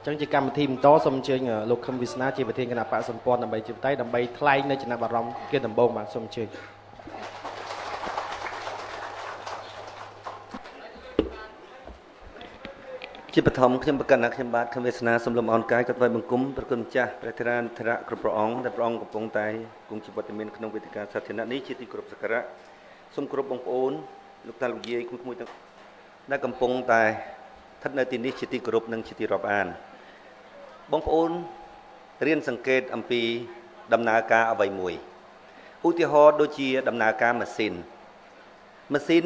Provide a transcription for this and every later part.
ចឹងជាកម្មវិធីបន្តសូមអញ្ជើញលោកខឹមវាសនាជាប្រធានគណៈបកសម្ព័ន្ធដើម្បីជាបតៃដើម្បីថ្លែងនៅចំណាប់អារម្មណ៍គេដំបូងបាទសូមអញ្ជើញជាបឋមខ្ញុំប្រកាសថាខ្ញុំបាទខឹមវាសនាសូមលំអរកាយក៏ថ្វាយបង្គំព្រះគុណម្ចាស់ព្រះធរៈគ្រប់ព្រះអង្គដែលព្រះអង្គកំពុងតែគង់ជីវិតមានក្នុងវេទិកាសាធារណៈនេះជាទីគោរពសក្ការៈសូមគោរពបងប្អូនលោកតាលោកយាយគួយទាំងដែលកំពុងតែស្ថិតនៅទីនេះជាទីគោរពនិងជាទីរាប់អានបងប្អូនរៀនសង្កេតអំពីដំណើរការអ្វីមួយឧទាហរណ៍ដូចជាដំណើរការម៉ាស៊ីន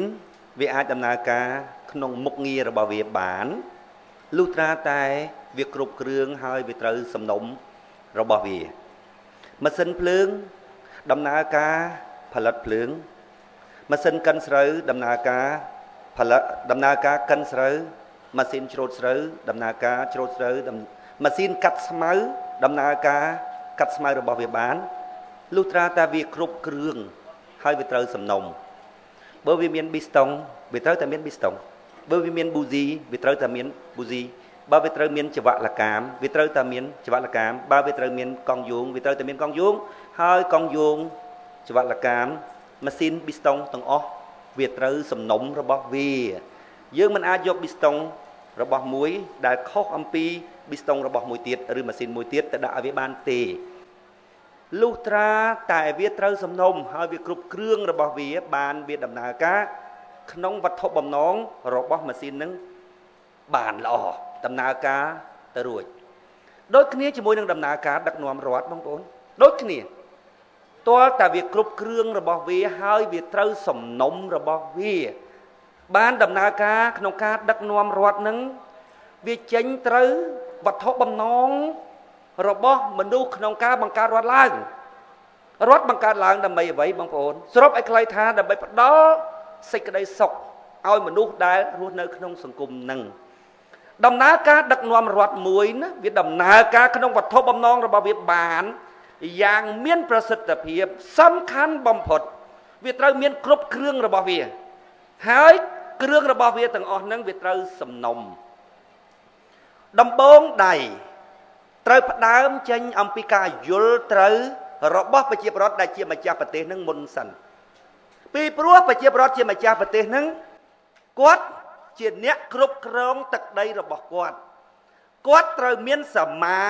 វាអាចដំណើរការក្នុងមុខងាររបស់វាបានលុះត្រាតែវាគ្រប់គ្រឿងហើយវាត្រូវសំណុំរបស់វាម៉ាស៊ីនភ្លើងដំណើរការផលិតភ្លើងម៉ាស៊ីនកិនស្រូវដំណើរការកិនស្រូវម៉ាស៊ីនច្រូតស្រូវដំណើរការច្រូតស្រូវម៉ាស៊ីនកាត់ស្មៅដំណើរការកាត់ស្មៅរបស់វាបានលុះត្រាតែវាគ្រប់គ្រឿងហើយវាត្រូវសំណុំបើវាមានប៊ីស្តុងវាត្រូវតែមានប៊ីស្តុងបើវាមានប៊ូស៊ីវាត្រូវតែមានប៊ូស៊ីបើវាត្រូវមានចវលកាមវាត្រូវតែមានចវលកាមបើវាត្រូវមានកង់យោងវាត្រូវតែមានកង់យោងហើយកង់យោងចវលកាមម៉ាស៊ីនប៊ីស្តុងទាំងអស់វាត្រូវសំណុំរបស់វាយើងមិនអាចយកប៊ីស្តុងរបស់មួយដែលខុសអំពីប៊ីស្តុងរបស់មួយទៀតឬម៉ាស៊ីនមួយទៀតទៅដាក់ឲ្យវាបានទេលុះត្រាតែវាត្រូវសំណុំហើយវាគ្រប់គ្រឿងរបស់វាបានវាដំណើរការក្នុងវត្ថុបំណងរបស់ម៉ាស៊ីននឹងបានល្អដំណើរការទៅរួចដូចគ្នាជាមួយនឹងដំណើរការដឹកនាំរដ្ឋបងប្អូនដូចគ្នាទាល់តែវាគ្រប់គ្រឿងរបស់វាហើយវាត្រូវសំណុំរបស់វាបានដំណើរការក្នុងការដឹកនាំរដ្ឋនឹងវាចេញត្រូវវត្ថុបំណងរបស់មនុស្សក្នុងការបង្កើតរដ្ឋឡើងរដ្ឋបង្កើតឡើងដើម្បីអ្វីបងប្អូនសរុបឲ្យខ្លីថាដើម្បីផ្ដល់សេចក្តីសុខឲ្យមនុស្សដែលរស់នៅក្នុងសង្គមនឹងដំណើរការដឹកនាំរដ្ឋមួយណាវាដំណើរការក្នុងវត្ថុបំណងរបស់វាបានយ៉ាងមានប្រសិទ្ធភាពសំខាន់បំផុតវាត្រូវមានគ្រប់គ្រឿងរបស់វាហើយគ្រឿងរបស់វាទាំងអស់ហ្នឹងវាត្រូវសំណុំដំបងដៃត្រូវផ្ដើមចេញអំពីការយល់ត្រូវរបស់ប្រជាពលរដ្ឋដែលជាម្ចាស់ប្រទេសនឹងមុនសិនពីព្រោះប្រជាពលរដ្ឋជាម្ចាស់ប្រទេសនឹងគាត់ជាអ្នកគ្រប់គ្រងទឹកដីរបស់គាត់ត្រូវមានសមា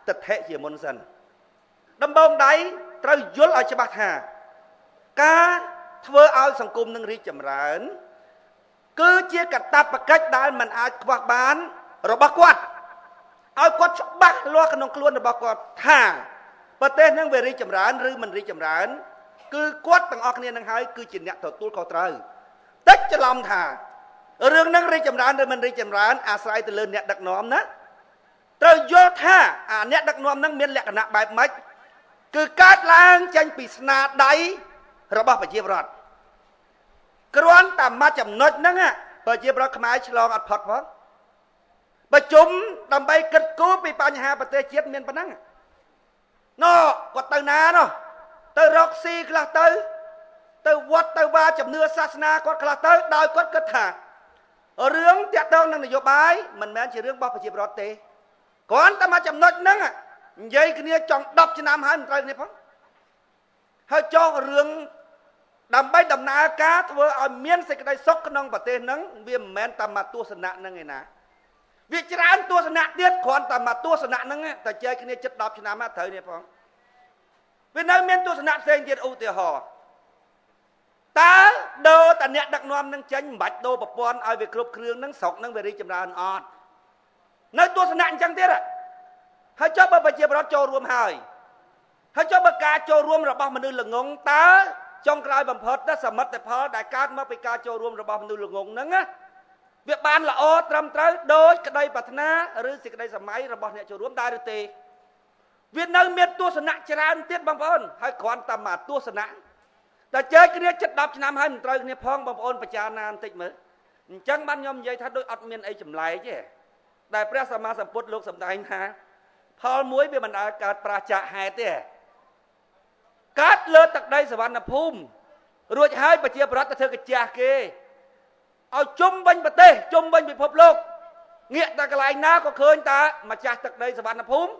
ទិដ្ឋិជាមុនសិនដំបងដៃត្រូវយល់ឲ្យច្បាស់ថាការធ្វើឲ្យសង្គមនឹងរីកចម្រើនគឺជាកាតព្វកិច្ចដែលមិនអាចខ្វះបានរបស់គាត់ឲ្យគាត់ច្បាស់លាស់ក្នុងខ្លួនរបស់គាត់ថាប្រទេសនឹងវារីកចម្រើនឬមិនរីកចម្រើនគឺគាត់ទាំងអស់គ្នានឹងហើយគឺជាអ្នកទទួលខុសត្រូវតិចច្រឡំថារឿងនឹងរីកចម្រើនឬមិនរីកចម្រើនអាស្រ័យទៅលើអ្នកដឹកនាំណាត្រូវយល់ថាអាអ្នកដឹកនាំនឹងមានលក្ខណៈបែបម៉េចគឺកើតឡើងចេញពីស្នាដៃរបស់ប្រជាពលរដ្ឋគ្រាន់តែមួយចំណុចហ្នឹងប្រជាពលរដ្ឋខ្មែរឆ្លងអត់ផុតផងប្រជុំដើម្បីគិតគូរពីបញ្ហាប្រទេសជាតិមានប៉ុណ្ណឹងណ៎គាត់ទៅណាណោះទៅរកស៊ីខ្លះទៅវត្តទៅវាជំនឿសាសនាគាត់ខ្លះទៅដោយគាត់គិតថារឿងតាក់ទងនឹងនយោបាយមិនមែនជារឿងរបស់ប្រជាពលរដ្ឋទេគ្រាន់តែមួយចំណុចហ្នឹងនិយាយគ្នាចង់10ឆ្នាំហើយមិនត្រូវគ្នាផងហើយចុះរឿងដើម្បីដំណើរការធ្វើឲ្យមានសេចក្តីសុខក្នុងប្រទេសហ្នឹងវាមិនមែនតែមកទស្សនៈហ្នឹងឯណាវាច្រើនទស្សនៈទៀតគ្រាន់តែមកទស្សនៈហ្នឹងតែចែកគ្នាជិត10ឆ្នាំមកត្រូវនេះផងវានៅមានទស្សនៈផ្សេងទៀតឧទាហរណ៍តើដូរតាអ្នកដឹកនាំនឹងចេញមិនបាច់ដូរប្រព័ន្ធឲ្យវាគ្រប់គ្រឿងហ្នឹងស្រុកហ្នឹងវារីកចម្រើនអត់នៅទស្សនៈអញ្ចឹងទៀតហើយចុះបើប្រជាពលរដ្ឋចូលរួមហើយចុះបើការចូលរួមរបស់មនុស្សល្ងងតើ ចុងក្រោយបំផុតណាសមិទ្ធផលដែលកើតមកពីការចូលរួមរបស់មនុស្សល្ងងហ្នឹងណាវាបានល្អត្រឹមត្រូវដោយក្តីប្រាថ្នាឬសេចក្តីសម័យរបស់អ្នកចូលរួមដែរឬទេវានៅមានទស្សនៈច្រើនទៀតបងប្អូនហើយគ្រាន់តែមកទស្សនៈតែជែកគ្នាចិត្ត10ឆ្នាំហើយមិនត្រូវគ្នាផងបងប្អូនពិចារណាបន្តិចមើលអញ្ចឹងបានខ្ញុំនិយាយថាដូចអត់មានអីចម្លែកទេដែលព្រះសម្មាសម្ពុទ្ធលោកសម្ដែងថាផលមួយវាមិនដែលកើតប្រាជ្ញាហេតុទេកើតលើទឹកដីសវណ្ណភូមិរួចហើយប្រជាប្រដ្ឋទៅធ្វើកាជះគេឲ្យជុំវិញប្រទេសជុំវិញពិភពលោកងាកតែកន្លែងណាក៏ឃើញតែម្ចាស់ទឹកដីសវណ្ណភូមិ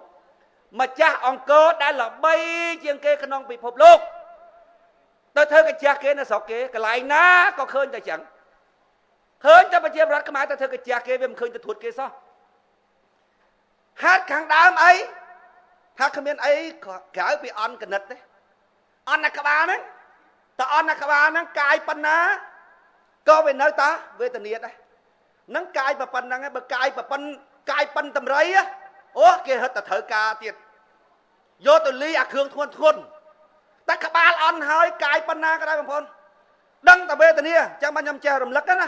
ម្ចាស់អង្គរដែលល្បីជាងគេក្នុងពិភពលោកទៅធ្វើកាជះគេនៅស្រុកគេកន្លែងណាក៏ឃើញតែចឹងឃើញតែប្រជាប្រដ្ឋខ្មែរទៅធ្វើកាជះគេវាមិនឃើញទៅធួតគេសោះហេតុខាងដើមអីថាគ្មានអីក្រៅពីអន់កណិតទេអន់ក្បាលហ្នឹងតើអន់ក្បាលហ្នឹងកាយប៉ុណ្ណាក៏វានៅតាវេទនាដែរហ្នឹងកាយប៉ុណ្ណឹងឯងបើកាយប៉ុនតម្រៃអូគេហិតតែត្រូវការទៀតយកទៅលីអាគ្រឿងធ្ងន់តែក្បាលអន់ហើយកាយប៉ុណ្ណាក៏ដែរបងប្អូនដឹងតែវេទនាអញ្ចឹងខ្ញុំចេះរំលឹកណា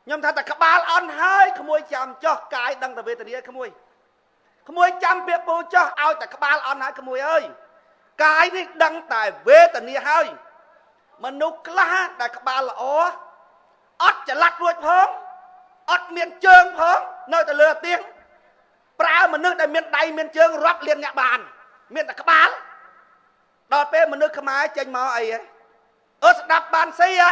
ខ្ញុំថាតែក្បាលអន់ហើយក្មួយចាំចោះកាយដឹងតែវេទនាក្មួយចាំពាក្យពូចោះឲ្យតែក្បាលអន់ហើយក្មួយអើយកាយនេះដឹងតែវេទនាហើយមនុស្សខ្លះដែលក្បាលល្អអត់ចល័តរួចផងអត់មានជើងផងនៅតែលើទៀងប្រើមនុស្សដែលមានដៃមានជើងរាប់លានអ្នកបានមានតែក្បាលដល់ពេលមនុស្សខ្មែរចេញមកអីហ៎ស្ដាប់បានស៊ីហ៎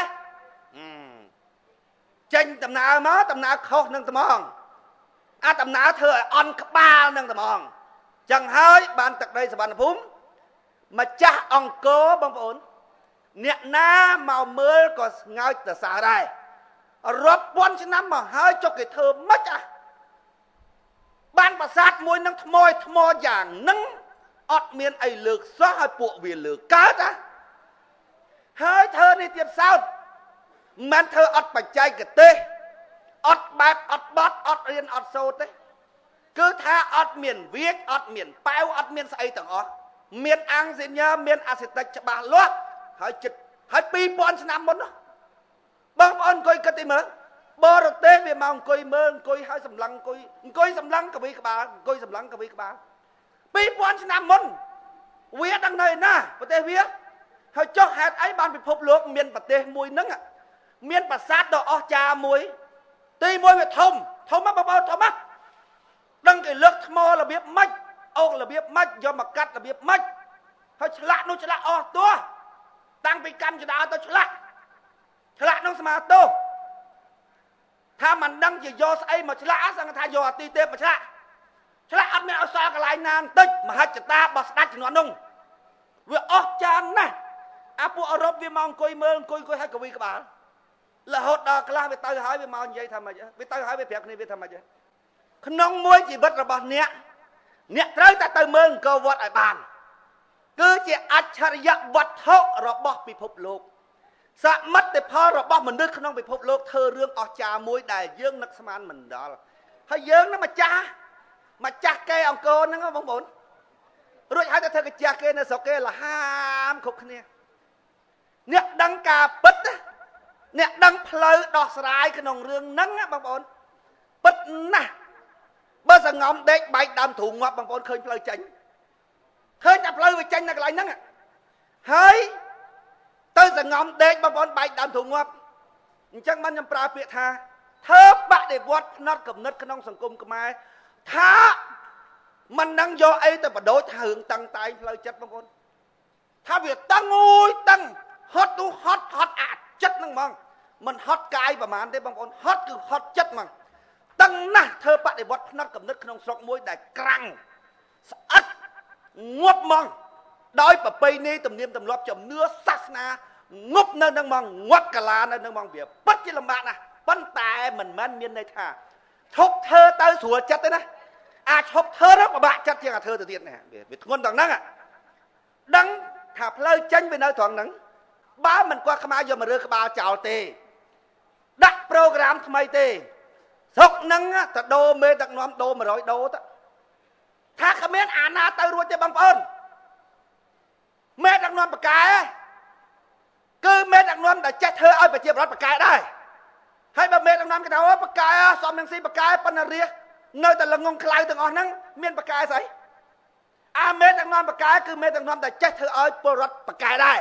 ចេញដំណើរមកដំណើរខុសនឹងត្មងអាដំណើរធ្វើឲ្យអន់ក្បាលនឹងត្មងចឹងហើយបានទឹកដីសវណ្ណភូមិម្ចាស់អង្គរបងប្អូនអ្នកណាមកមើលក៏ស្ងើចទៅសើដែររាប់ពាន់ឆ្នាំមកហើយចុះគេធ្វើម៉េចបានប្រាសាទមួយនឹងថ្មយ៉ាងហ្នឹងអត់មានអីលើកសោះឲ្យពួកវាលើកកើតហើយធ្វើនេះទៀតសោតមិនធ្វើអត់បច្ចេកទេសអត់បែបអត់បត់អត់រៀនអត់សូត្រទេគឺថាអត់មានវាចអត់មានប៉ែវអត់មានស្អីទាំងអស់មានអង្គសញ្ញាមានអាសិតិចច្បាស់លាស់ហើយចិត្តហើយ2000ឆ្នាំមុនបងប្អូនអង្គុយគិតទីមើលបរទេសវាមកអង្គុយមើលអង្គុយហើយសម្លឹងអង្គុយសម្លឹងកវីក្បាលអង្គុយសម្លឹងកវីក្បាល2000ឆ្នាំមុនវាដឹងនៅឯណាប្រទេសវាហើយចុះហេតុអីបានពិភពលោកមានប្រទេសមួយហ្នឹងមានប្រាសាទដ៏អស្ចារ្យមួយទីមួយវាធំបងប្អូនធំដឹងគេលើកថ្មរបៀបម៉េចអូករបៀបម៉េចយកមកកាត់របៀបម៉េចហើយឆ្លាក់នោះឆ្លាក់អស់ទោះតាំងពីកម្មចដាទៅឆ្លាក់នោះស្មាទោថាមិនដឹងជាយកស្អីមកឆ្លាក់សឹងថាយកអាទីទេពមកឆ្លាក់អត់មានអសល់កន្លែងណាបន្តិចមហិច្ឆតារបស់ស្ដេចជំនាន់នោះវាអស់ចានណាស់អាពួកអឺរ៉ុបវាមកអង្គុយមើលអង្គុយហើយកវីក្បាលរហូតដល់ខ្លះវាទៅហើយវាមកនិយាយថាម៉េចវាទៅហើយវាប្រាប់គ្នាវាថាម៉េចក្នុងមួយជីវិតរបស់អ្នកត្រូវតែទៅមើលអង្គរវត្តឲ្យបានគឺជាអច្ឆរិយវត្ថុរបស់ពិភពលោកសមិទ្ធផលរបស់មនុស្សក្នុងពិភពលោកធ្វើរឿងអស្ចារ្យមួយដែលយើងនឹកស្មានមិនដល់ហើយយើងនឹងម្ចាស់គេអង្គរហ្នឹងបងប្អូនរួចហើយទៅធ្វើកាជះគេនៅស្រុកគេលហាមគ្រប់គ្នាអ្នកដឹងការពិតអ្នកដឹងផ្លូវដោះស្រាយក្នុងរឿងហ្នឹងបងប្អូនពិតណាស់បើសងំដេកបែកដើមទ្រូងងាប់បងប្អូនឃើញផ្លូវចេញឃើញតែផ្លូវវាចេញនៅកន្លែងហ្នឹងហើយទៅសងំដេកបងប្អូនបែកដើមទ្រូងងាប់អញ្ចឹងបានខ្ញុំប្រើពាក្យថាធ្វើបដិវត្តផ្នត់គំនិតក្នុងសង្គមខ្មែរថាមិននឹងយកអីទៅបដូរថារឿងតឹងតែងផ្លូវចិត្តបងប្អូនថាវាតឹងតឹងហត់នោះហត់អាចចិត្តហ្នឹងហ្មងមិនហត់កាយប្រហែលទេបងប្អូនហត់គឺហត់ចិត្តហ្មងតឹងណាស់ធ្វើបដិវត្តផ្នត់គំនិតក្នុងស្រុកមួយដែលក្រាំងស្អិតងាប់ហ្មងដោយប្រពៃណីទំនៀមទម្លាប់ជំនឿសាសនាងប់នៅនឹងហ្មងងាត់កាឡានៅនឹងហ្មងវាពិតជាលំបាកណាស់ប៉ុន្តែមិនមែនមានន័យថាឈប់ធ្វើទៅស្រួលចិត្តទេណាអាចឈប់ធ្វើទៅពិបាកចិត្តជាងអាធ្វើទៅទៀតណាវាធ្ងន់ដល់ហ្នឹងដឹងថាផ្លូវចេញវានៅត្រង់ហ្នឹងបើមិនគាត់ខ្មែរយកមករើក្បាលចោលទេដាក់ប្រូក្រាមថ្មីទេស្រុកហ្នឹងទៅដូរមេដឹកនាំដូរ100ដូរទៅថាគ្មានអាណាទៅរួចទេបងប្អូនមេដឹកនាំបកែ គឺមេដឹកនាំដែលចេះធ្វើឲ្យប្រជាពលរដ្ឋបកកែដែរហើយបើមេដឹកនាំគេថាអូបកកែសំនឹងស៊ីបកកែប៉ុណ្ណារានៅតែល្ងងខ្លៅទាំងអស់ហ្នឹងមានបកកែស្អីអាមេដឹកនាំបកកែគឺមេដឹកនាំដែលចេះធ្វើឲ្យពលរដ្ឋបកកែដែរ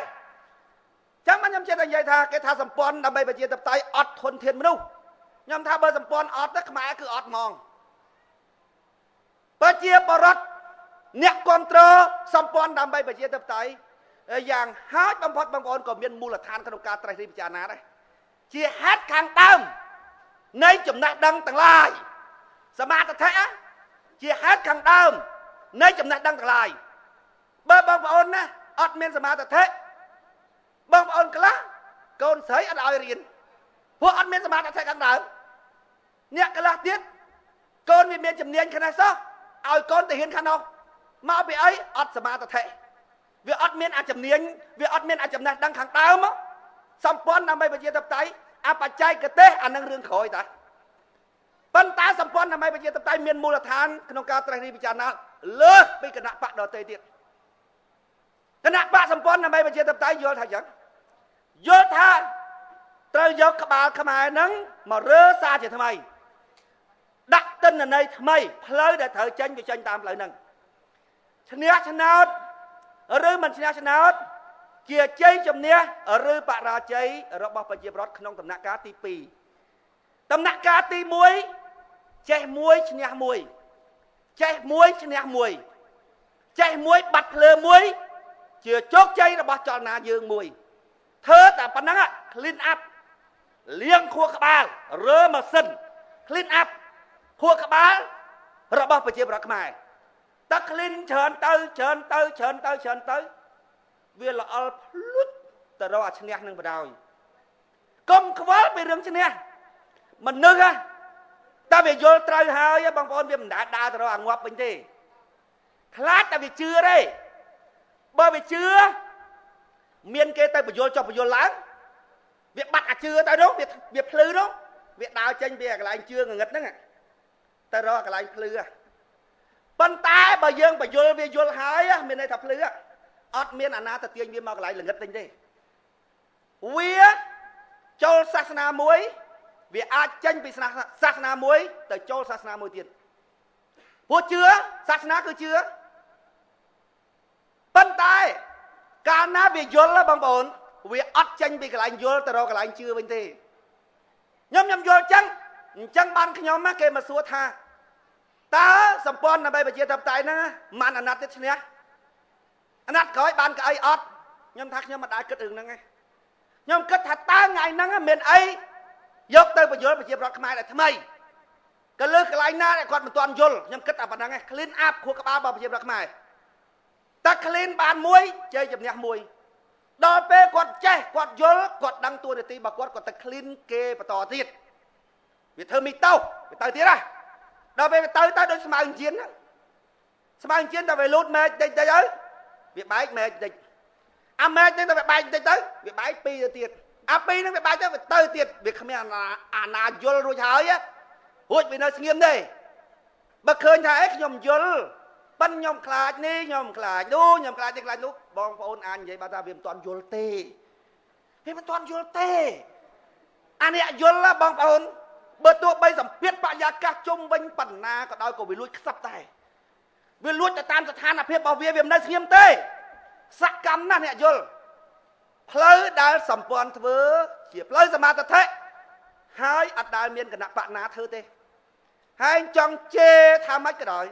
ចឹងមកខ្ញុំជិតតែនិយាយថាគេថាសម្ព័ន្ធដើម្បីប្រជាធិបតេយ្យអត់ធនធានមនុស្សខ្ញុំថាបើសម្ព័ន្ធអត់ទៅខ្មែរគឺអត់ហ្មងប្រជាពលរដ្ឋអ្នកគ្រប់គ្រងសម្ព័ន្ធដើម្បីប្រជាធិបតេយ្យយ៉ាងហោចបំផុតបងប្អូនក៏មានមូលដ្ឋានក្នុងការត្រេះរិះពិចារណាដែរជាហេតុខាងដើមនៃចំណេះដឹងទាំងឡាយសមាធិជាហេតុខាងដើមនៃចំណេះដឹងទាំងឡាយបើបងប្អូនណាអត់មានសមាធិបងប្អូនខ្លះកូនស្រីអត់ឲ្យរៀនពួកអត់មានសមាធិខាងដើមអ្នកខ្លះទៀតកូនវាមានជំនាញខាងនេះសោះឲ្យកូនទៅរៀនខាងនោះមកពីអីអត់សមាធិវាអត់មានអាជំនាញវាអត់មានអាចំណេះដឹងខាងដើមសម្ព័ន្ធដើម្បីប្រជាធិបតេយ្យអបច្ចេកទេសអានឹងរឿងក្រោយតាប៉ុន្តែសម្ព័ន្ធដើម្បីប្រជាធិបតេយ្យមានមូលដ្ឋានក្នុងការត្រេះរិះពិចារណាលើសពីគណៈបកដទៃទៀតគណៈបកសម្ព័ន្ធដើម្បីប្រជាធិបតេយ្យយល់ថាយ៉ាងយល់ថាត្រូវយកក្បាលខ្មែរហ្នឹងមករើសារជាថ្មីដាក់ទិន្នន័យថ្មីផ្លូវដែលត្រូវចេញវាចេញតាមផ្លូវហ្នឹងឈ្នះឆ្នោតឬមិនឈ្នះឆ្នោតជាជ័យជំនះឬបរាជ័យរបស់ប្រជាពលរដ្ឋក្នុងដំណាក់កាលទី2ដំណាក់កាលទី1ចេះមួយឈ្នះមួយចេះមួយឈ្នះមួយចេះមួយបាត់ភ្លើមួយជាជោគជ័យរបស់ចលនាយើងមួយធ្វើតែប៉ុណ្ណឹង clean up លាងខួរក្បាលរើម៉ាស៊ីន clean up ខួរក្បាលរបស់ប្រជាពលរដ្ឋខ្មែរតែ clean ច្រើនទៅវាល្អល់ភ្លុចទៅរកអាឈ្នះនឹងបដ ாய் កុំខ្វល់ពីរឿងឈ្នះមនុស្សតែវាយល់ត្រូវហើយបងប្អូនវាមិនដើរទៅរកអាងាប់វិញទេខ្លាចតែវាជឿទេបើវាជឿមានគេទៅបញ្យល់ចុះបញ្យល់ឡើងវាបាត់អាជឿទៅនោះវាភ្លឺនោះវាដើរចេញពីកន្លែងជឿងងឹតហ្នឹងទៅរកកន្លែងភ្លឺប៉ុន្តែបើយើងបញ្យល់វាយល់ហើយមានន័យថាភ្លឺអត់មានអាណាទៅទាញវាមកកន្លែងល្ងឹតវិញទេវាចូលសាសនាមួយវាអាចចេញពីសាសនាមួយទៅចូលសាសនាមួយទៀតព្រោះជឿសាសនាគឺជឿប៉ុន្តែកាលណាវាយល់បងប្អូនវាអត់ចេញពីកន្លែងយល់ទៅរកកន្លែងជឿវិញទេខ្ញុំយល់អញ្ចឹងបានខ្ញុំគេមកសួរថាតើសម្ព័ន្ធដើម្បីប្រជាធិបតេយ្យហ្នឹងមិនអាណត្តិទៀតឈ្នះអាណត្តិក្រោយបានកៅអីអត់ខ្ញុំថាខ្ញុំមិនដែរគិតរឿងហ្នឹងទេខ្ញុំគិតថាតើថ្ងៃហ្នឹងមានអីយកទៅបញ្យល់ប្រជាពលរដ្ឋខ្មែរដែលថ្មីក៏លើកន្លែងណាដែលគាត់មិនទាន់យល់ខ្ញុំគិតតែប៉ុណ្្នឹងឯង clean up ខួរក្បាលរបស់ប្រជាពលរដ្ឋខ្មែរតែ clean បានមួយជ័យជំនះមួយដល់ពេលគាត់ចេះគាត់យល់គាត់ដឹងតួនាទីរបស់គាត់ទៅ clean គេបន្តទៀតវាធ្វើមីតោវាទៅទៀតហ៎ដល់ពេលទៅដូចស្មៅអញ្ជៀនហ្នឹងស្មៅអញ្ជៀនតែវាលូតមែកតិចទៅវាបែកមែកតិចអាមែកហ្នឹងតែវាបែកតិចទៅវាបែកពីរទៅទៀតអាពីរហ្នឹងវាបែកទៅវាទៅទៀតវាគ្មានអាណាយល់រួចហើយរួចវានៅស្ងៀមទេបើឃើញថាអីខ្ញុំយល់ប៉ិនខ្ញុំខ្លាចនេះខ្ញុំខ្លាចនោះខ្ញុំខ្លាចនេះខ្លាចនោះបងប្អូនអាចនិយាយបើថាវាមិនទាន់យល់ទេវាមិនទាន់យល់ទេអានេះយល់បងប្អូនបើទោះបីសម្ពាធបរិយាកាសជុំវិញបណ្ណាក៏ដោយក៏វាលួចខ្សឹបដែរវាលួចទៅតាមស្ថានភាពរបស់វាមិននៅស្ងៀមទេសកម្មណាស់អ្នកយល់ផ្លូវដែលសម្ព័ន្ធធ្វើជាផ្លូវសមាធិហើយអត់ដែលមានគណៈបកណាធ្វើទេហើយចង់ជេរថាម៉េចក៏ដោយ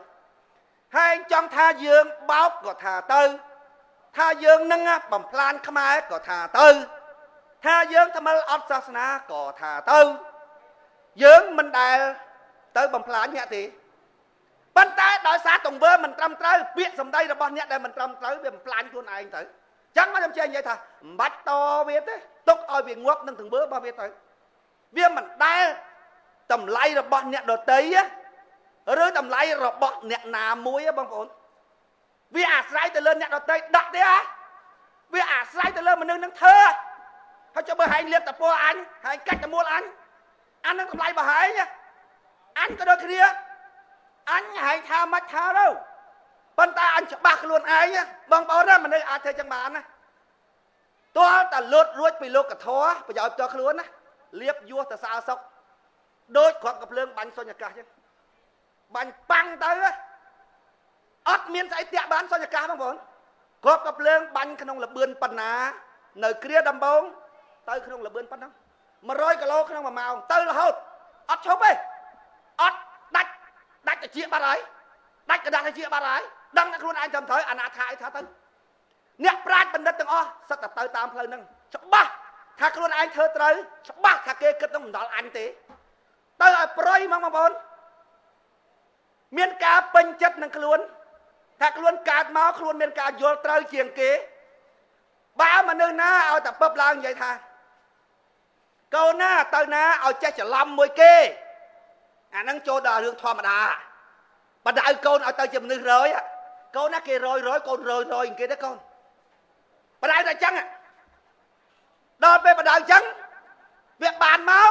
ហើយចង់ថាយើងបោកក៏ថាទៅថាយើងនឹងបំផ្លាញខ្មែរក៏ថាទៅថាយើងថ្មិលអត់សាសនាក៏ថាទៅយើងមិនដែលទៅបំផ្លាញអ្នកទេប៉ុន្តែដោយសារទង្វើមិនត្រឹមត្រូវពាក្យសម្ដីរបស់អ្នកដែលមិនត្រឹមត្រូវវាបំផ្លាញខ្លួនឯងទៅចឹងមកខ្ញុំនិយាយថាមិនបាច់តវាទេទុកឲ្យវាងាប់នឹងទង្វើរបស់វាទៅវាមិនដែលតម្លៃរបស់អ្នកដទៃឬតម្លៃរបស់អ្នកណាមួយបងប្អូនវាអាស្រ័យទៅលើអ្នកដទៃដាក់ទេវាអាស្រ័យទៅលើមនុស្សនឹងធ្វើហើយចុះបើហែងលៀបតពណ៌អញហែងកាច់តមូលអញអានឹងតម្លៃរបស់ហែងអញក៏ដូចគ្នាអញហែងថាមិនថាទៅប៉ុន្តែអញច្បាស់ខ្លួនឯងបងប្អូនណាមនុស្សអាចធ្វើចឹងបានណា តើតាលូតរួចពីលោកកធរប្រយោជន៍ផ្ទាល់ខ្លួនណាលៀបយោទៅសាសុកដូចគ្រាប់កំភ្លើងបាញ់សុញអាកាសចឹងបាញ់ប៉ាំងទៅអត់មានស្អីតាក់បានសុញអាកាសបងប្អូនគ្រាប់កំភ្លើងបាញ់ក្នុងលបឿនប៉ុណ្ណានៅគ្រាដំបងទៅក្នុងលបឿនប៉ុណ្ណឹង100គីឡូក្នុង1ម៉ោងទៅរហូតអត់ឈប់ទេអត់ដាច់តិចបាត់ហើយដាច់កដាស់តិចបាត់ហើយដឹងតែខ្លួនឯងត្រឹមត្រូវអាណាថាអីថាទៅអ្នកប្រាជ្ញបណ្ឌិតទាំងអស់សិតតែទៅតាមផ្លូវហ្នឹងច្បាស់ថាខ្លួនឯងធ្វើត្រូវច្បាស់ថាគេគិតនឹងមិនដល់អញទេទៅឲ្យប្រយមកបងប្អូនមានការពេញចិត្តនឹងខ្លួនថាខ្លួនកើតមកខ្លួនមានការយល់ត្រូវជាងគេបើមនុស្សណាឲ្យតែពឹបឡើងនិយាយថាកូនណាទៅណាឲ្យចេះច្រឡំមួយគេអាហ្នឹងចូលដល់រឿងធម្មតាបដៅកូនឲ្យទៅជាមនុស្សរយកូនណាគេរយកូនរយគេទេកូនបដៅតែអញ្ចឹងដល់ពេលបដៅអញ្ចឹងវាបានមក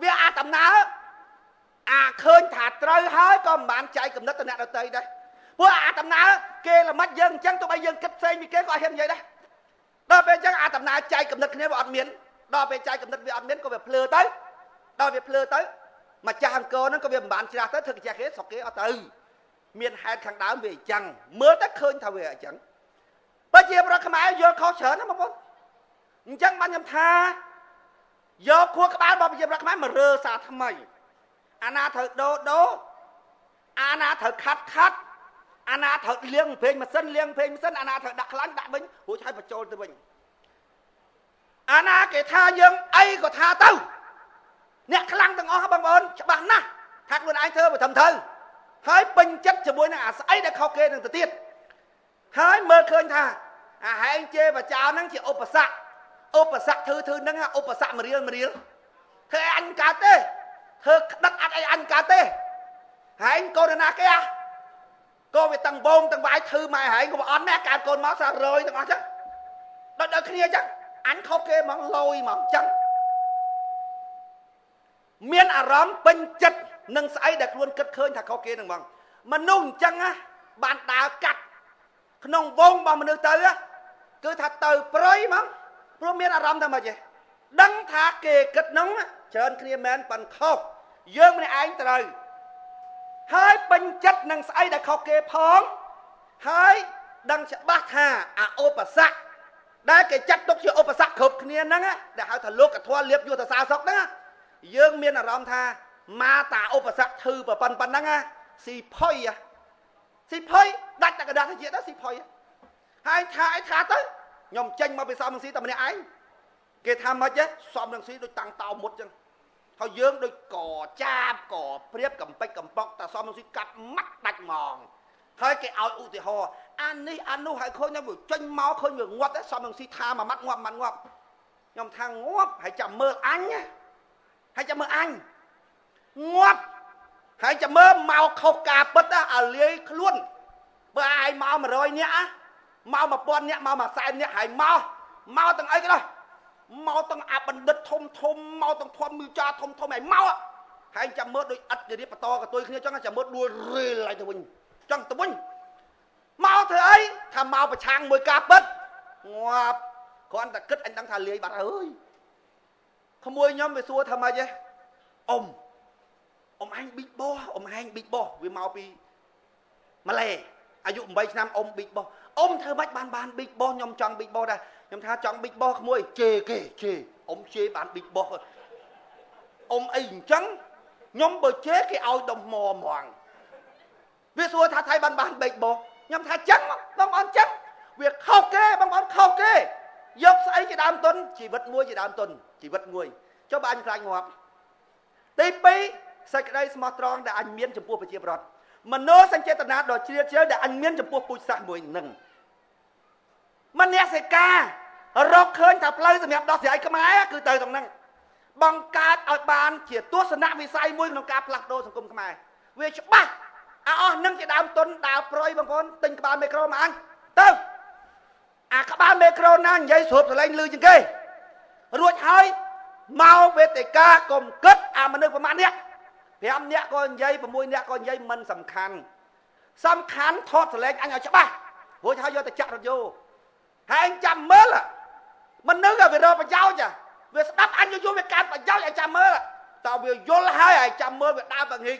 វាអាចដំណើរអាឃើញថាត្រូវហើយក៏មិនបានចែកកំណត់ទៅអ្នកដទៃដែរព្រោះអាដំណើរគេល្មិចយើងអញ្ចឹងទោះបីយើងគិតផ្សេងពីគេក៏ហ៊ាននិយាយដែរដល់ពេលអញ្ចឹងអាដំណើរចែកកំណត់គ្នាវាអត់មានដល់ពេលចែកកំណត់វាអត់មានក៏វាភ្លឺទៅដល់វាភ្លឺទៅម្ចាស់អង្គរហ្នឹងក៏វាមិនបានច្រាស់ទៅធ្វើកាចេះគេស្រុកគេអត់ទៅមានហេតុខាងដើមវាអញ្ចឹងមើលទៅឃើញថាវាអញ្ចឹងបើជាប្រកខ្មែរយល់ខុសច្រើនណាបងប្អូនអញ្ចឹងបានខ្ញុំថាយកខួរក្បាលរបស់ប្រជាប្រដ្ឋខ្មែរមករើសារថ្មីអាណាត្រូវដូអាណាត្រូវខាត់អាណាត្រូវលាងពេញម៉ាស៊ីនអាណាត្រូវដាក់ខ្លាញ់ដាក់វិញរួចឲ្យបញ្ចូលទៅវិញអាណាគេថាយើងអីក៏ថាទៅអ្នកខ្លាំងទាំងអស់បងប្អូនច្បាស់ណាស់ថាខ្លួនឯងធ្វើបើត្រឹមត្រូវហើយពេញចិត្តជាមួយនឹងអាស្អីដែលខុសគេនឹងទៅទៀតហើយមើលឃើញថាអាហែងជេរបចោហ្នឹងជាឧបសគ្គធឺហ្នឹងឧបសគ្គមរៀលធ្វើឲ្យអញកើតទេធ្វើក្តិតអត់អីអញកើតទេហែងកូនណាគេក៏វាទាំងបងទាំងវាយធឺម៉ែហែងក៏អត់ណាកើតកូនមកសាររយទាំងអស់ចឹងដល់គ្នាចឹងអញខុសគេហ្មងលយហ្មងចឹងមានអារម្មណ៍ពេញចិត្តនឹងស្អីដែលខ្លួនគិតឃើញថាខុសគេហ្នឹងហ្មងមនុស្សអញ្ចឹងបានដើរកាត់ក្នុងវងរបស់មនុស្សទៅគឺថាទៅប្រយហ្មងព្រោះមានអារម្មណ៍ថាម៉េចទេដឹងថាគេគិតហ្នឹងច្រើនគ្នាមែនប៉ុនខុសយើងម្នាក់ឯងត្រូវហើយពេញចិត្តនឹងស្អីដែលខុសគេផងហើយដឹងច្បាស់ថាអាឧបសគ្គដែលគេចាត់ទុកជាឧបសគ្គគ្រប់គ្នាហ្នឹងដែលហៅថាលោកធម៌លៀបយុទ្ធសាស្ត្រហ្នឹងយើងមានអារម្មណ៍ថាមកតាឧបសគ្គធឺប៉ុណ្ណឹងស៊ីផុយដាច់តែកដាស់ទៅជាទៅស៊ីផុយហើយថាអីថាទៅខ្ញុំចេញមកពីសំរងស៊ីតែម្នាក់ឯងគេថាម៉េចទេសំរងស៊ីដូចតាំងតោមុតចឹងហើយយើងដូចកចាបកព្រៀបកំពេចកំប៉ុកតែសំរងស៊ីកាត់ម៉ាត់ដាច់ហ្មងហើយគេឲ្យឧទាហរណ៍អានេះអានោះហើយឃើញតែចេញមកឃើញវាងាប់ទេសំរងស៊ីថាមួយម៉ាត់ងាប់ខ្ញុំថាងាប់ហើយចាំមើលអញងាប់ហើយចាំមើលមកខុសការពិតអាលាយខ្លួនបើឯងមក100នាក់មក1000នាក់មក100,000នាក់ហើយមកទាំងអីក៏ដោយមកទាំងអាបណ្ឌិតធំមកទាំងធំមីចាធំហើយមកហើយចាំមើលដូចឥតជារៀបបន្តកតុយគ្នាចឹងចាំមើលដួលរៀលឡើងទៅវិញចឹងទៅវិញមកធ្វើអីថាមកប្រឆាំងមួយការពិតងាប់គ្រាន់តែគិតអញដឹងថាលាយបាត់ហើយក្មួយខ្ញុំវាសួរថាម៉េចទេអ៊ំហែងប៊ីកបោះវាមកពីម៉ាឡេអាយុ8ឆ្នាំអ៊ំប៊ីកបោះអ៊ំធ្វើម៉េចបានប៊ីកបោះខ្ញុំចង់ប៊ីកបោះដែរខ្ញុំថាចង់ប៊ីកបោះក្មួយជេអ៊ំជេបានប៊ីកបោះអ៊ំអីអញ្ចឹងខ្ញុំបើជេគេឲ្យដុំហ្មហ្មងវាសួរថាថៃបានប៊ីកបោះខ្ញុំថាចឹងបងប្អូនចឹងវាខុសគេបងប្អូនខុសគេយកស្អីជាដើមទុនជីវិតមួយជាដើមទុនជីវិតមួយចុះបើអញខ្លាចងាប់ទី2សេចក្តីស្មោះត្រង់ដែលអញមានចំពោះប្រជាប្រដ្ឋមនោសញ្ចេតនាដ៏ជ្រាលជ្រៅដែលអញមានចំពោះពូជសាសន៍មួយនឹងមនសិការរកឃើញថាផ្លូវសម្រាប់ដោះស្រាយខ្មែរគឺទៅត្រង់ហ្នឹងបង្កើតឲ្យបានជាទស្សនវិស័យមួយក្នុងការផ្លាស់ប្ដូរសង្គមខ្មែរវាច្បាស់អស់នឹងជាដើមទុនដើរប្រយបងប្អូនទិញក្បាលមីក្រូមកអញទៅអាក្បាលមីក្រូណានិយាយស្រូបសលេងលឺជាងគេរួចហើយមកវេទិកាកុំគិតអាមនុស្សប្រមាណនេះ5នាក់ក៏និយាយ6នាក់ក៏និយាយមិនសំខាន់ថតសលេងអញឲ្យច្បាស់រួចហើយយកទៅចាក់រថយន្តហើយចាំមើល มันนึกอะវារកប្រយោជន៍ចាវាស្ដាប់អញយល់វាកើតប្រយោជន៍ឲ្យចាំមើលតើវាយល់ហើយឲ្យចាំមើលវាដើរបង្ហិច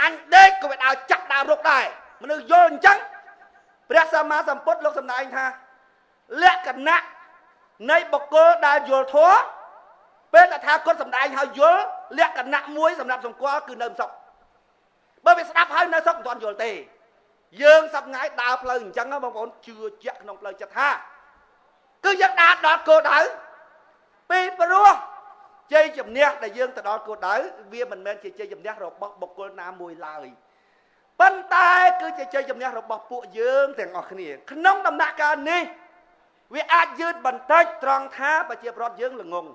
អញដេកក៏វាដើរចាក់ដើររុកដែរមនុស្សយល់អញ្ចឹងព្រះសម្មាសម្ពុទ្ធលោកសម្ដែងថាលក្ខណៈនៃបុគ្គលដែលយល់ធម៌ពេលតថាគតសម្ដែងហើយយល់លក្ខណៈមួយសម្រាប់សម្គាល់គឺនៅសុខបើវាស្ដាប់ហើយនៅសុខមិនទាន់យល់ទេយើងសប្ងៃដើរផ្លូវអញ្ចឹងបងប្អូនជឿជាក់ក្នុងផ្លូវចិត្តថាគឺយើងដើរដល់គោលដៅពីព្រោះជ័យជំនះដែលយើងទៅដល់គោលដៅវាមិនមែនជាជ័យជំនះរបស់បុគ្គលណាមួយឡើយប៉ុន្តែគឺជាជ័យជំនះរបស់ពួកយើងទាំងអស់គ្នាក្នុងដំណាក់កាលនេះវាអាចយឺតបន្តិចត្រង់ថាប្រជាពលរដ្ឋយើងល្ងង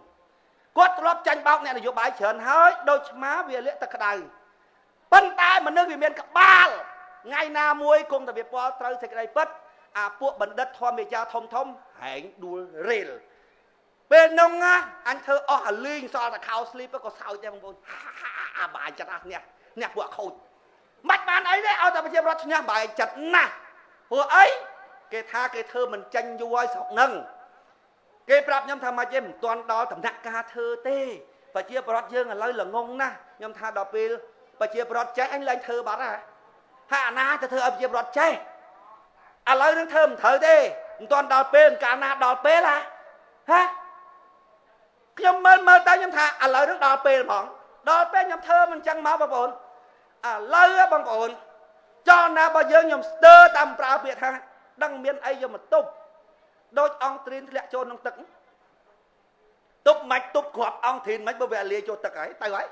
គាត់ធ្លាប់ចាញ់បោកអ្នកនយោបាយច្រើនហើយដូចឆ្មាវាលាក់ទឹកក្តៅប៉ុន្តែមនុស្សវាមានក្បាលថ្ងៃណាមួយគង់តែវាពាល់ត្រូវសេចក្តីពិតអាពួកបណ្ឌិតធម្មវិជាធំធំហែងដួលរេលពេលនោះអញធ្វើអស់អាលីងសល់តែខោស្លីបក៏សើចដែរបងប្អូនអាបាយចិត្តអាអ្នកពួកខូចមិនបានអីទេឲ្យតែប្រជាពលរដ្ឋឈ្នះបាយចិត្តណាស់ព្រោះអីគេថាគេធ្វើមិនចាញ់យូរឲ្យស្រុកនឹងគេប្រាប់ខ្ញុំថាមិនទេមិនទាន់ដល់ដំណាក់កាលធ្វើទេប្រជាពលរដ្ឋយើងឥឡូវល្ងងណាស់ខ្ញុំថាដល់ពេលប្រជាពលរដ្ឋចេះអញឡើងធ្វើបាត់ហើយថាអាណាទៅធ្វើឲ្យប្រជាពលរដ្ឋចេះឥឡូវនឹងធ្វើមិនត្រូវទេមិនទាន់ដល់ពេលកាលណាដល់ពេលហ៎ខ្ញុំមើលតែខ្ញុំថាឥឡូវនឹងដល់ពេលហ្មងដល់ពេលខ្ញុំធ្វើមិនចឹងមកបងប្អូនឥឡូវបងប្អូនចលនារបស់យើងខ្ញុំស្ទើរតាមប្រើពាក្យថាដឹងមានអីយកមកទប់ដូចអង្គទ្រីនធ្លាក់ចូលក្នុងទឹកទប់មិនទប់គ្រាប់អង្គទ្រីនមិនបើវាលាយចូលទឹកហើយទៅហើយ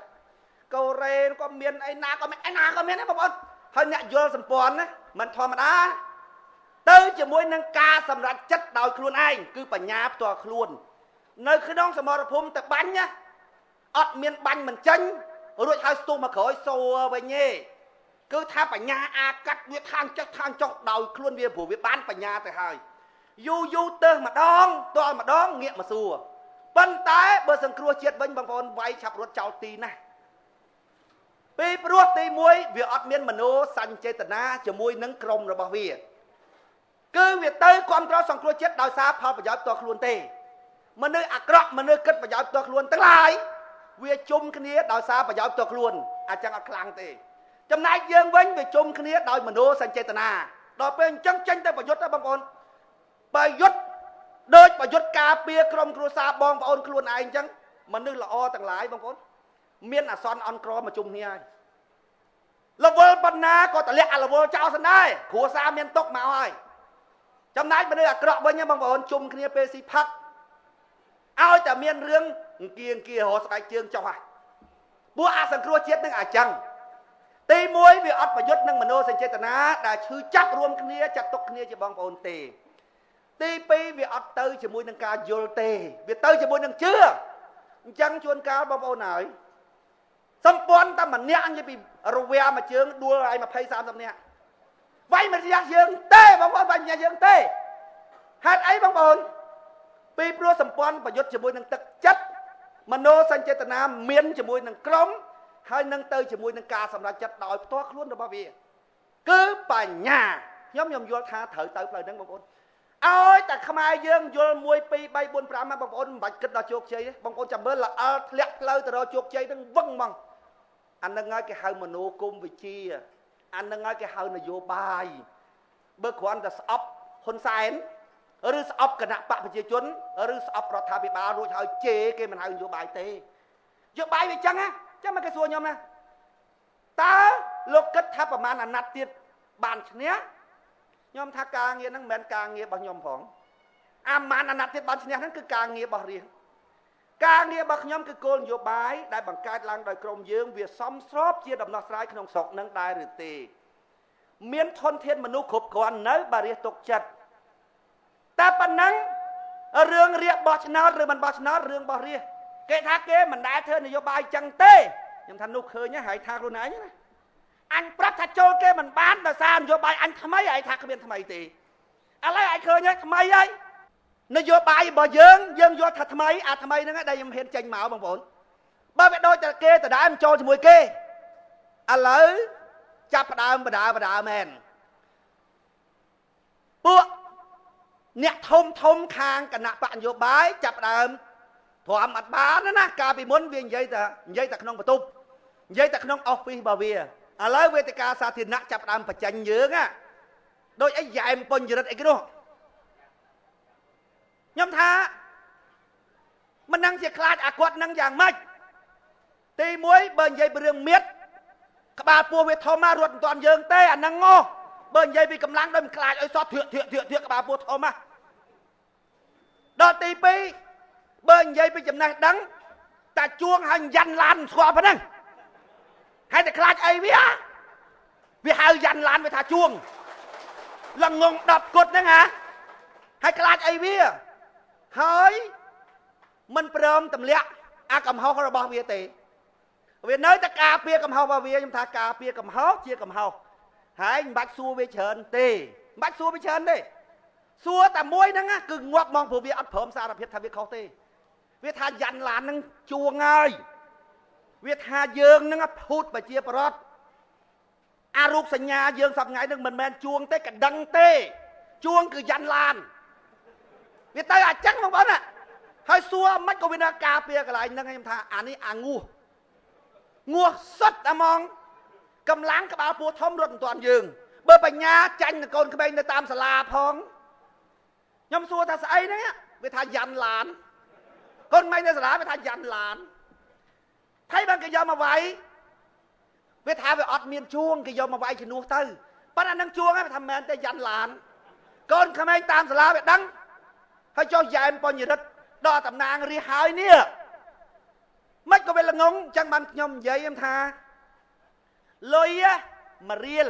កូរ៉េក៏មានអីណាក៏មានណាក៏មានដែរបងប្អូនហើយអ្នកយល់សម្ព័ន្ធណាមិនធម្មតាទៅជាមួយនឹងការសម្រេចចិត្តដោយខ្លួនឯងគឺបញ្ញាផ្ទាល់ខ្លួននៅក្នុងសមរភូមិទៅបាញ់ណាអត់មានបាញ់មិនចាញ់រួចហើយស្ទុះមកក្រោយសួរវិញទេគឺថាបញ្ញាអាកាត់វាខាងចុះខាងចុះដោយខ្លួនវាព្រោះវាបានបញ្ញាទៅហើយយូរទៅម្ដងតល់ម្ដងងាកមកសួរប៉ុន្តែបើសង្គ្រោះជាតិវិញបងប្អូនវាយឆាប់រត់ចោលទីណាពីព្រោះទី1វាអត់មានមโนសញ្ចេតនាជាមួយនឹងក្រុមរបស់វាគឺវាទៅគ្រប់គ្រងសង្គ្រោះជាតិដោយសារផលប្រយោជន៍ផ្ទាល់ខ្លួនទេមនុស្សអាក្រក់មនុស្សគិតប្រយោជន៍ផ្ទាល់ខ្លួនទាំងឡាយវាជុំគ្នាដោយសារប្រយោជន៍ផ្ទាល់ខ្លួនអាចចឹងអត់ខ្លាំងទេចំណែកយើងវិញវាជុំគ្នាដោយមโนសញ្ចេតនាដល់ពេលអញ្ចឹងចេញទៅប្រយុទ្ធទៅបងប្អូនប្រយុទ្ធដូចប្រយុទ្ធការពារក្រុមគ្រួសារបងប្អូនខ្លួនឯងអញ្ចឹងមនុស្សល្អទាំងឡាយបងប្អូនមានអាសន្នអន់ក្រមកជុំគ្នាហើយរវល់បណ្ណាក៏តម្លាក់អារវល់ចោលសិនដែរគ្រួសារមានទុកមកហើយចំណែកមនុស្សអាក្រក់វិញបងប្អូនជុំគ្នាពេលស៊ីផឹកឲ្យតែមានរឿងអង្គារហោស្បែកជើងចុះហើយពួកអាសង្គ្រោះជាតិនឹងអាចចឹងទី1វាអត់ប្រយុទ្ធនឹងមโนសញ្ចេតនាដែលឈឺចាប់រួមគ្នាចាត់ទុកគ្នាជាបងប្អូនទេទី2វាអត់ទៅជាមួយនឹងការយល់ទេវាទៅជាមួយនឹងជឿអញ្ចឹងជួនកាលបងប្អូនហើយសម្ព័ន្ធតែម្នាក់និយាយពីរវាមួយជើងដួលឲ្យ20 30នាក់វាយមិនរយៈយើងទេបងប្អូនវាយមិនរយៈយើងទេហេតុអីបងប្អូនពីព្រោះសម្ព័ន្ធប្រយុទ្ធជាមួយនឹងទឹកចិត្តមโนសញ្ចេតនាមានជាមួយនឹងក្រុមហើយនឹងទៅជាមួយនឹងការសម្រេចចិត្តដោយផ្ទាល់ខ្លួនរបស់វាគឺបញ្ញាខ្ញុំយល់ថាត្រូវទៅផ្លូវហ្នឹងបងប្អូនឲ្យតែខ្មែរយើងយល់1 2 3 4 5មកបងប្អូនមិនបាច់គិតដល់ជោគជ័យទេបងប្អូនចាំមើលល្អល់ធ្លាក់ផ្លូវទៅរកជោគជ័យហ្នឹងវឹងហ្មងអានឹងហើយគេហៅមโนគមវិជ្ជាអានឹងហើយគេហៅនយោបាយបើគ្រាន់តែស្អប់ហ៊ុនសែនឬស្អប់គណៈបកប្រជាជនឬស្អប់រដ្ឋាភិបាលរួចហើយជេរគេមិនហៅនយោបាយទេនយោបាយវាចឹងណាចាំមកគេសួរខ្ញុំណាតើលោកគិតថាប្រមាណអាណត្តិទៀតបានឈ្នះខ្ញុំថាការងារហ្នឹងមិនមែនការងាររបស់ខ្ញុំផងអាម៉ានអាណត្តិទៀតបានឈ្នះហ្នឹងគឺការងាររបស់រាជការងាររបស់ខ្ញុំគឺគោលនយោបាយដែលបង្កើតឡើងដោយក្រមយើងវាសមស្របជាដំណោះស្រាយក្នុងស្រុកនឹងដែរឬទេមានធនធានមនុស្សគ្រប់គ្រាន់នៅបារាជទុកចិត្តតែប៉ុណ្ណឹងរឿងរាជបោះឆ្នោតឬមិនបោះឆ្នោតរឿងរបស់រាជគេថាគេមិនដែលធ្វើនយោបាយចឹងទេខ្ញុំថានោះឃើញហើយថាខ្លួនឯងណាអញប្រាប់ថាចូលគេមិនបានដោយសារនយោបាយអញថ្មីហើយថាគ្មានថ្មីទេឥឡូវឯងឃើញហើយថ្មីហើយនយោបាយរបស់យើងយល់ថាថ្មីអាថ្មីហ្នឹងដែលខ្ញុំហ៊ានចេញមកបងប្អូនបើវាដូចតែគេដដែលមិនចូលជាមួយគេឥឡូវចាប់ផ្ដើមបដាមែនពួក អ្នកធំខាងគណៈបកនយោបាយចាប់ដើមព្រមអត់បានណាកាលពីមុនវានិយាយតែក្នុងបន្ទប់និយាយតែក្នុង office របស់វាឥឡូវវេទិកាសាធារណៈចាប់ដើមបញ្ចេញយើងណាដូចអីយ៉ែមពុញ្ញរិទ្ធអីគេនោះខ្ញុំថាមិនដឹងជាខ្លាចអាគាត់នឹងយ៉ាងម៉េចទី1បើនិយាយពីរឿងមៀតក្បាលពោះវាធំមករត់មិនទាន់យើងទេអាហ្នឹងងបើនិយាយពីកម្លាំងដូចមិនខ្លាចឲ្យសតធឿកក្បាលពោះធំមកដល់ទី2បើនិយាយពីចំណេះដឹងតាជួងហើយយ៉ាន់ឡានស្គាល់ប៉ុណ្ណឹងហើយតែខ្លាចអីវាហៅយ៉ាន់ឡានវាថាជួងល្ងង10គត់ហ្នឹងហ่าហើយខ្លាចអីវាហើយមិនព្រមទម្លាក់អាកំហុសរបស់វាទេវានៅតែការពារកំហុសរបស់វាខ្ញុំថាការពារកំហុសជាកំហុសហើយមិនបាច់សួរវាច្រើនទេមិនបាច់សួរវាច្រើនទេសួរតែមួយហ្នឹងគឺងាប់មកព្រោះវាអត់ព្រមសារភាពថាវាខុសទេវាថាយ៉ាន់ឡានហ្នឹងជួងហើយវាថាយើងហ្នឹងភូតប្រជាប្រដ្ឋអារូបសញ្ញាយើងសប្ថ្ងៃហ្នឹងមិនមែនជួងទេកដឹងទេជួងគឺយ៉ាន់ឡានវាទៅអញ្ចឹងបងប្អូនណាហើយសួរមិនក៏វានៅការពារកន្លែងហ្នឹងខ្ញុំថាអានេះអាងួសសុទ្ធតែហ្មងកម្លាំងក្បាលពោះធំរត់មិនទាន់យើងបើបញ្ញាចាញ់នឹងកូនក្មេងនៅតាមសាលាផងខ្ញុំសួរថាស្អីហ្នឹងវាថាយ៉ាន់ឡានកូនក្មេងនៅសាលាវាថាយ៉ាន់ឡានហើយបើគេយកមកវាយវាថាវាអត់មានជួងគេយកមកវាយជំនួសទៅប៉ុន្តែនឹងជួងហ្នឹងវាថាមិនមែនទេយ៉ាន់ឡានកូនក្មេងតាមសាលាវាដឹងហើយចុះយ៉ែមបញ្ញរិទ្ធដល់តំណាងរាជហើយនេះមិនក៏វាល្ងងអញ្ចឹងបានខ្ញុំនិយាយemថាលុយមួយរៀល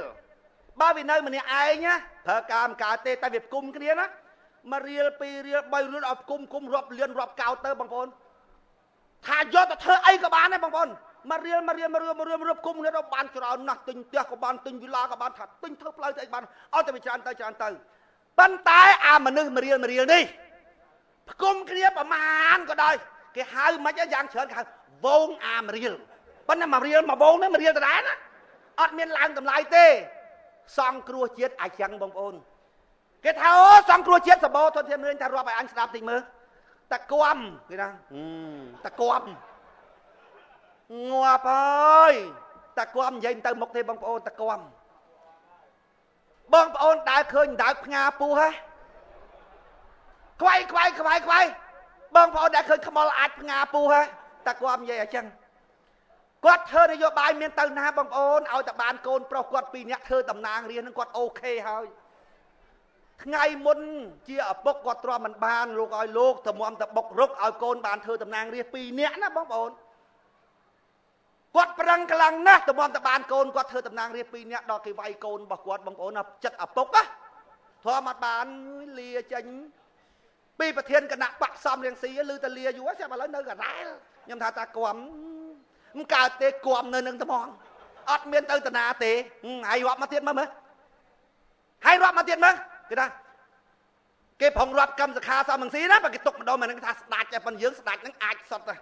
បើវានៅម្នាក់ឯងប្រើការមិនកើតទេតែវាគុំគ្នាណាមួយរៀលពីររៀល3រៀលឲ្យគុំរាប់លានរាប់កោតទៅបងប្អូនថាយកទៅធ្វើអីក៏បានដែរបងប្អូនមួយរៀលរាប់គុំគ្នាដល់បានច្រើនណាស់ទិញផ្ទះក៏បានទិញវិឡាក៏បានថាទិញធ្វើផ្លូវទៅអីបានឲ្យតែវាច្រើនទៅប៉ុន្តែអាមនុស្សមួយរៀលនេះផ្គុំគ្នាប្រមាណក៏ដោយគេហៅមិនយ៉ាងច្រើនគេហៅវងអាមរៀលប៉ុន្តែមួយរៀលមួយវងនេះមួយរៀលដដែលណាអត់មានឡើងតម្លៃទេសង់គ្រោះជាតិអាចឹងបងប្អូនគេថាអូសង់គ្រោះជាតិសបោធនធានមានថារាប់ឲ្យអញស្ដាប់តិចមើលតាគំគេថាតាគំងាប់ហើយតាគំនិយាយទៅមុខទេបងប្អូនតាគំបងប្អូនដើរឃើញដើរផ្ងាពូហ៎ខ្វាយបងប្អូនដែលឃើញខ្មោលអាចផ្ងាពូហ៎តាគាត់និយាយអញ្ចឹងគាត់ធ្វើនយោបាយមានទៅណាបងប្អូនឲ្យតែបានកូនប្រុសគាត់2នាក់ធ្វើតំណាងរាស្ត្រនឹងគាត់អូខេហើយថ្ងៃមុនជាឪពុកគាត់ទ្រាំមិនបានលោកឲ្យលោកតម្រាំតបុករុកឲ្យកូនបានធ្វើតំណាងរាស្ត្រ2នាក់ណាបងប្អូនគាត់ប្រឹងខ្លាំងណាស់តម្រាំតបានកូនគាត់ធ្វើតំណាងរាស្ត្រ2នាក់ដល់គេវាយកូនរបស់គាត់បងប្អូនចិត្តឪពុកណាទ្រាំអត់បានលាចេញពីប្រធានគណៈបកសំរៀងស៊ីឮតែលាយូរស្រាប់ឥឡូវនៅកណ្ដាលខ្ញុំថាតាគំមិនកើតទេគំនៅនឹងត្មងអត់មានទៅតាណាទេហើយរាប់មកទៀតមើលហើយរាប់មកទៀតមើលគេថាគេប្រងរាប់កម្មសខាសំរៀងស៊ីណាបើគេទុកម្ដងមកនឹងថាស្ដាច់តែប៉ុនយើងស្ដាច់នឹងអាចសុទ្ធតែ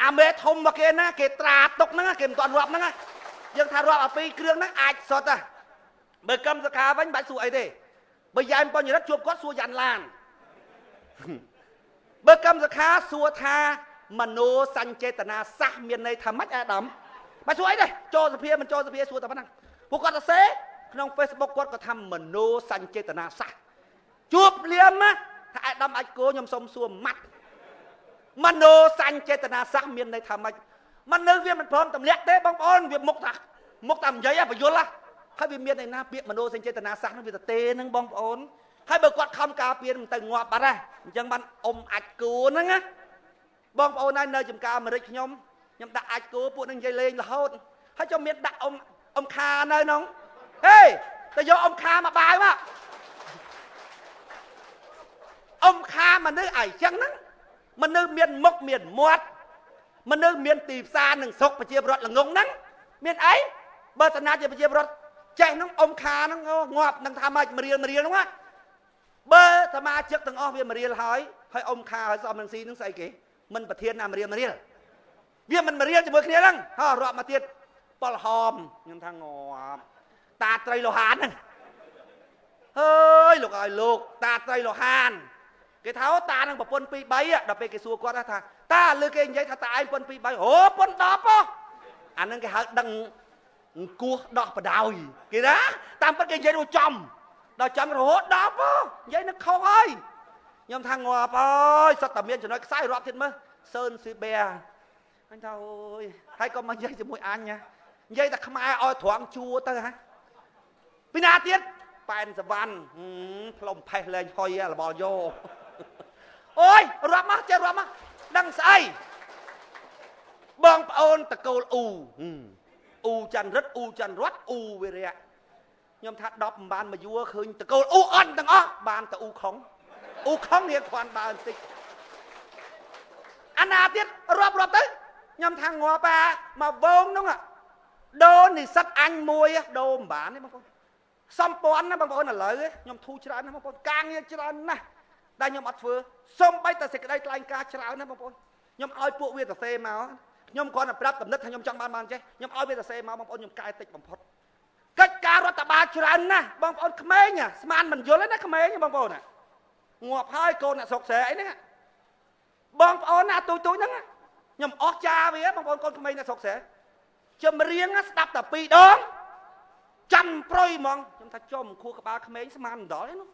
អាមេធំមកគេណាគេត្រាទុកហ្នឹងគេមិនទាន់រាប់ហ្នឹងយើងថារាប់ឲ្យ2គ្រឿងហ្នឹងអាចសុទ្ធតែបើកម្មសខាវិញបាច់សួរអីទេបើយ៉ែមបញ្ញរិទ្ធជួបគាត់សួរយ៉ាន់ឡានបើកម្មសខាសួរថាមโนសញ្ចេតនាសាសមានន័យថាម៉េចអាដាមបើសួរអីទេចូលសភាមិនចូលសភាសួរតែប៉ុណ្ណឹងពួកគាត់ទៅសេក្នុង Facebook គាត់ក៏ថាមโนសញ្ចេតនាសាសជួបលៀមថាអាដាមអាចគោខ្ញុំសុំសួរម៉ាត់មโนសញ្ចេតនាសាសមានន័យថាម៉េចមនុស្សវាមិនព្រមទម្លាក់ទេបងប្អូនវាមុខតែនិយាយបញ្យល់ហើយវាមានឯណាពាក្យមโนសញ្ចេតនាសាសហ្នឹងវាទៅទេហ្នឹងបងប្អូនហើយបើគាត់ខំការពារមិនទៅងាប់បាត់ហ៎អញ្ចឹងបានអាចគោហ្នឹងណាបងប្អូនហើយនៅចំការអាមេរិកខ្ញុំដាក់អាចគោពួកនឹងនិយាយលេងរហូតហើយចុះមានដាក់អ៊ំខានៅក្នុងហេទៅយកអ៊ំខាមកបាយមកអ៊ំខាមនុស្សអីចឹងហ្នឹងមនុស្សមានមុខមានមាត់មនុស្សមានទីផ្សារនឹងស្រុកប្រជាពលរដ្ឋល្ងងហ្នឹងមានអីបើតាណាជាប្រជាពលរដ្ឋចេះហ្នឹងអ៊ំខាហ្នឹងងាប់នឹងថាម៉េចមរៀលហ្នឹងណាបើសមាជិកទាំងអស់វាមរៀលហើយអ៊ំខាហើយសំរងស៊ីនឹងស្អីគេមិនប្រធានណាមរៀលវាមិនមរៀលជាមួយគ្នាហ្នឹងហើយរាប់មកទៀតប៉លហមខ្ញុំថាងាប់តាត្រីលោហានហ្នឹង hơi lục ơi lục ta tay lục hàn cái tháo ta đang bảo quân pi bay á đậpไปcái xua quát đó thà ta lừa cái giấy thà ta anh quân pi bay ố quân đập á anh đang cái hạt đằng cua đập vào đầu kì đó tam bắt cái giấy đồ chồng đòi chồng rồi hốt đập á giấy nó không ơi nhom thằng ngọt ơi sao tầm miên cho nói sai rót thiên mơ sơn suy bè anh thao ơi hay con mang giấy cho mũi anh nha giấy ta không ai oi thoáng chua tơ hả pin à tiết panสวรรค์พลมเพลเลยหอยละบอโยโอ้ยรับมาเจ้ารับมาดังใส่บองปอนตะโกลอูจันรัดอูจันรัดอูเวรียยมทัดดอกบานมายัวคืนตะโกลอูอ่อนตั้งอ้อบานตะอูของเนี่ยควันบานติอันนาเตี้ยรับตึ๊ยมทางงัวปลามาโบงน้องอ่ะโดนนี่สัตอันมวยโดนบานนี่บางคนซ้ำปอนนะบางคนน่ะเลยยมทูชรานะบางคนกลางเนี่ยชรานะได้ยมอัดเฟือส้มใบแต่เสกได้กลางกาชรานะบางคนยมเอาพวกเวทเซมายมก่อนปรับกับนึกทางยมจังบานใช่ยมเอาเวทเซมาบางคนยมกายติดบางพดกิจการรัฐบาลชรานะบางคนขมิ้นเนี่ยสมานมันเยอะแล้วนะขมิ้นเนี่ยบางคนน่ะงัวพายโกนน่ะสกเสยเนี่ยบางคนน่ะตุยนั่งยมออกจ่าไปบางคนคนขมิ้นน่ะสกเสยจะมาเรียงนะสตับแต่ปีดองจำโปรยมองจำถ้าจมคู่กับปลาเขมรสมานดอกเลยนู้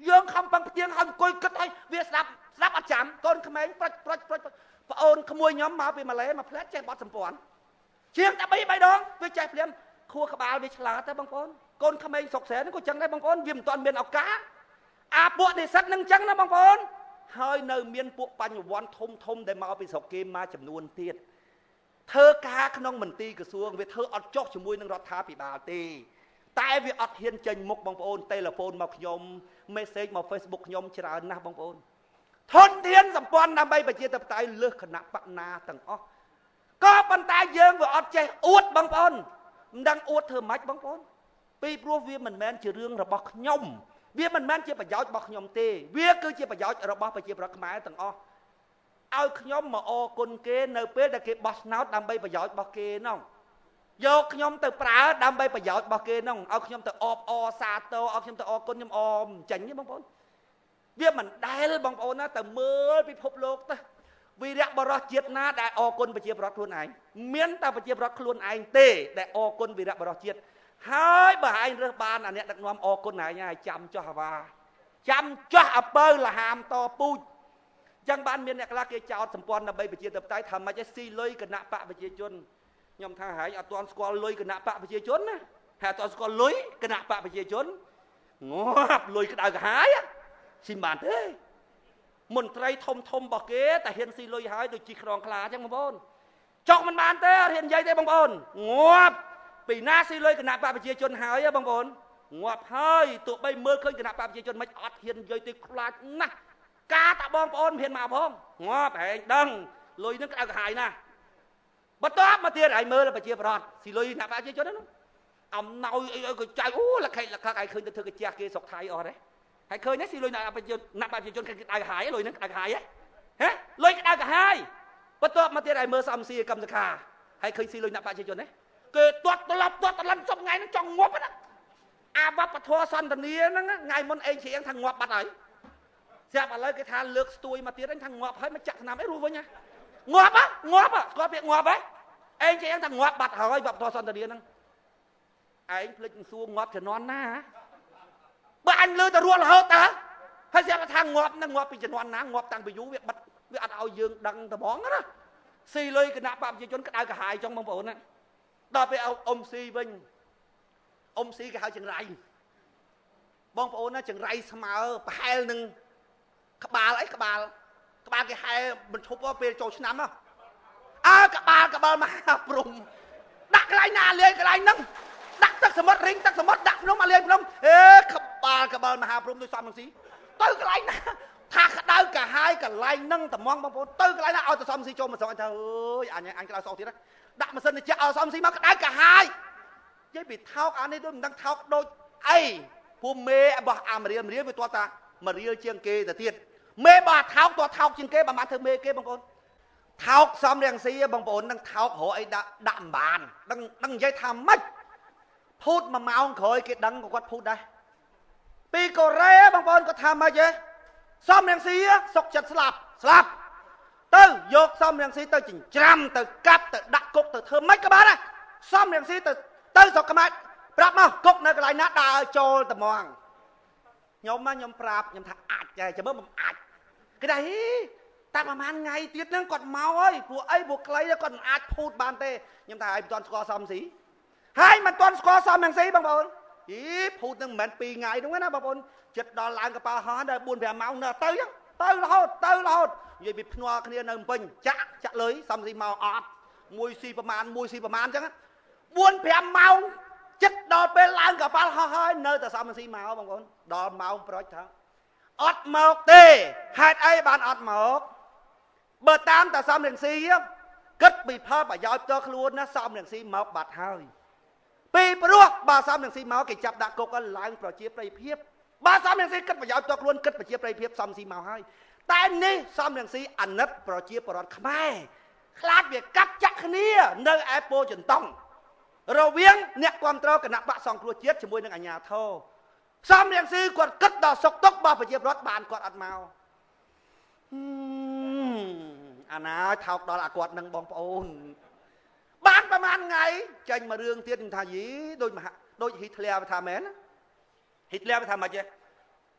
ยังคำบางเตียงคำกุยกระต่ายเวียสลับอาจารย์ต้นเขมรปลดพระองค์ขโมยย้อมมาเป็นมาเลยมาเพลสแจกบอสสมปอนเชียงแต่ใบดองเวียใจเปลี่ยนคู่กับปลาเวียฉลาดแต่บางคนก้นเขมรสกเสนั่นก็จังได้บางคนยิ้มตอนเมียนเอากาอาบวชในสัตว์นั่งจังนะบางคนเฮ้ยเนยเมียนพวกปัญญวันทมได้มาเอาไปสกเกมมาจำนวนเตี้ยเธอกาขนมมันตีกระทรวงเวเธออัดจอกชมวยนังรัฐาปิบาตีแต่เวอัดเฮียนเจนมุกบางปอนเตลโฟนมาขยมเมสเซจมาเฟซบุ๊กขยมชรานะบางปอนทนเทียนสัมพันธ์นำไปประเทศไทยเลือกคณะปนาต่างอ๋อก็ปันตายเยิงว่าอัดใจอวดบางปอนดังอวดเธอมัดบางปอนปีพรัวเวียมันแมนจะเรื่องระบขยมเวียมันแมนจะประโยชน์บขยมเตเวียคือจะประโยชน์ระบประเทศรักหมายต่างอ๋อเอาขยมมาออกลเกนเนเปดเกบอสนาวดำใบประโยชน์บเกน้องโยกขยมแต่ปลาดำใบประโยชน์บเกน้องเอาขยมแต่อซาโตเอาขยมแต่อกลยมอมจังนี่บางคนเวียมันได้เลยบางคนนะแต่เมื่อไปพบโลกนะวีรบรอเจียดนะได้อกลประเทศรักคลุนไอเมียนแต่ประเทศรักคลุนไอเต้ได้อกลวีรบรอเจียดหายบ่ายเรือบานอันเนี้ยดักนวมอกลไหนไงจำจ้าว่าจำจ้าเปิลละหามต่อปูจังบ้านเมียนเนี่ยกลาเกจเอาสมปอนนำไปประเทศไทยทำมาจะซีลอยกับณปะประเทศชนยมทหารเอาตอนสกอลลอยกับณปะประเทศชนนะหาตอนสกอลลอยกับณปะประเทศชนงอบลอยกับดาวกับหายสิบาทเอ้มนตรีทมบอกเก๋แต่เห็นซีลอยหายโดยจีครองคลาจังบางบนจอกมันบานเต้เห็นใหญ่เต้บางบนงอบปีหน้าซีลอยกับณปะประเทศชนหายบางบนงอบเฮ้ยตัวใบเมื่อเคยกับณปะประเทศชนไม่อัดเห็นใหญ่เต้คลานะกาตะบองปอนเพียนมาพ้องงอแผงดังลอยนึกเอาหายนะบัดตอบมาเตี้ยไอ้เมื่อแล้วไปเจี๊ยบรอดสิลอยหน้าปลาเจี๊ยบนั้นอ่ำเนาก็ใจโอ้ละใครเคยเธอก็เจี๊ยบเกศกไทยอ๋อเลยใครเคยเนี่ยสิลอยหน้าปลาเจี๊ยบหน้าปลาเจี๊ยบกันเอาหายลอยนึกเอาหายฮะลอยก็เอาหายบัดตอบมาเตี้ยไอ้เมื่อซ้ำซีกำสคาใครเคยสิลอยหน้าปลาเจี๊ยบเนี่ยเกิดตัวตลับจบไงนั่งจ้องงวบนะอาบัปะทัวซันตะเนียนั่งไงมันเองเสียงทางงวบบัดไหนเสียบอะไรก็ทานเลือกสตูยมาเตี้ยทางงวบให้มาจักน้ำไม่รู้วะเนี่ยงวบอ่ะก็เปียกงวบไปเองจะยังทางงวบบัดหอยแบบทอซอนตะเดียนั่งไอ้พลิกซูงวบจะนอนหน้าบ้านเลยแต่รัวเราตาให้เสียบทางงวบนั่งงวบไปจะนอนน้างวบตังไปยูเวียบัดเวียอัดเอายืงดังตะบ้องนะซีเลยก็นับแบบจะจนก็ได้ก็หายจังบางปนนะต่อไปเอาอมซีวิ่งอมซีก็หายจังไรบางปนนะจังไรสมาร์ไปหนึ่งกบาลกบาลกี่ไฮมันทุบว่าเป็นโจชน้ำอ่ะกบาลมาปรุงดักอะไรนาเลี้ยงอะไรนั่งดักตักสมดริงตักสมดดักน้องมาเลี้ยงน้องกบาลมาหาปรุงด้วยซ้ำบางสีตื้ออะไรนะถ้าได้กับไฮกับไรนั่งแต่มองบางคนตื้ออะไรนะเอาแต่ซ้ำสีโจมาสองอันเธออันนี้อันเราสองทีนะดักมาเส้นจะเอาซ้ำสีมาได้กับไฮยัยปิดเท้าอันนี้ด้วยมันดังเท้าโดยไอ้ผู้เมย์บอกมาเรียนไปตัวตามาเรียนเชียงเกแต่เทียนเมย์บาเท้าตัวเท้าจริงเกประมาณเธอเมย์เกบางคนเท้าซ้ำเรียงซีบางคนนั่งเท้าหัวไอ้ดำบานนั่งยัยทำไม่พูดมาเมาเคยเกดังก็วัดพูดได้ ពីកូរ៉េបងប្អូនក៏ថាមកចេះសំរងស៊ីសុកចិត្តស្លាប់ទៅយកសំរងស៊ីទៅចិញ្ច្រាំទៅកាប់ទៅដាក់គុកទៅធ្វើម៉េចក៏បានដែរសំរងស៊ីទៅស្រុកខ្មែរប្រាប់មកគុកនៅកន្លែងណាដើរចូលត្មងខ្ញុំប្រាប់ខ្ញុំថាអាចតែចាំមើលមិនអាចគេថាតែប្រហែលថ្ងៃទៀតហ្នឹងគាត់មកហើយពួកអីពួកខ្លីគាត់មិនអាចភូតបានទេខ្ញុំថាឲ្យមិនទាន់ស្គាល់សំស៊ីហើយមិនទាន់ស្គាល់សំរងស៊ីបងប្អូនភូតហ្នឹងមិនមែន2ថ្ងៃហ្នឹងណាបងប្អូនចិត្តដល់ឡើងកប៉ាល់ហោះដល់ 4-5 ម៉ោងនៅទៅចឹងទៅរហូតនិយាយពីភ្នាល់គ្នានៅពេញចាក់លុយសំស៊ីមកអត់មួយស៊ីប្រមាណចឹង 4-5 ម៉ោងចិត្តដល់ពេលឡើងកប៉ាល់ហោះហើយនៅតែសំស៊ីមកបងប្អូនដល់ម៉ោងប្រូចថាអត់មកទេហេតុអីបានអត់មកបើតាមតែសំរងស៊ីគិតពីផលប្រយោជន៍ផ្ទាល់ខ្លួនណាសំរងស៊ីមកបាត់ហើយពីព្រោះបើសំរងស៊ីមកគេចាប់ដាក់គុកឡើងប្រជាប្រិយភាពបើសំរងស៊ីគិតប្រយោជន៍ផ្ទាល់ខ្លួនគិតប្រជាប្រិយភាពសំស៊ីមកហើយតែនេះសំរងស៊ីអាណិតប្រជាពលរដ្ឋខ្មែរខ្លាចវាកាប់ចាក់គ្នានៅឯពោធិ៍ចិនតុងរវាងអ្នកគ្រប់គ្រងគណៈបកសង្គ្រោះជាតិជាមួយនឹងអាជ្ញាធរសំរងស៊ីគាត់គិតដល់សុខទុក្ខរបស់ប្រជាពលរដ្ឋបានគាត់អត់មកអាណាថោកដល់អាគាត់នឹងបងប្អូនបានប្រហែលថ្ងៃចេញមករឿងទៀតខ្ញុំថាយីដូចហ៊ីតលែរថាមែនហ៊ីតលែរថាម៉េចទេ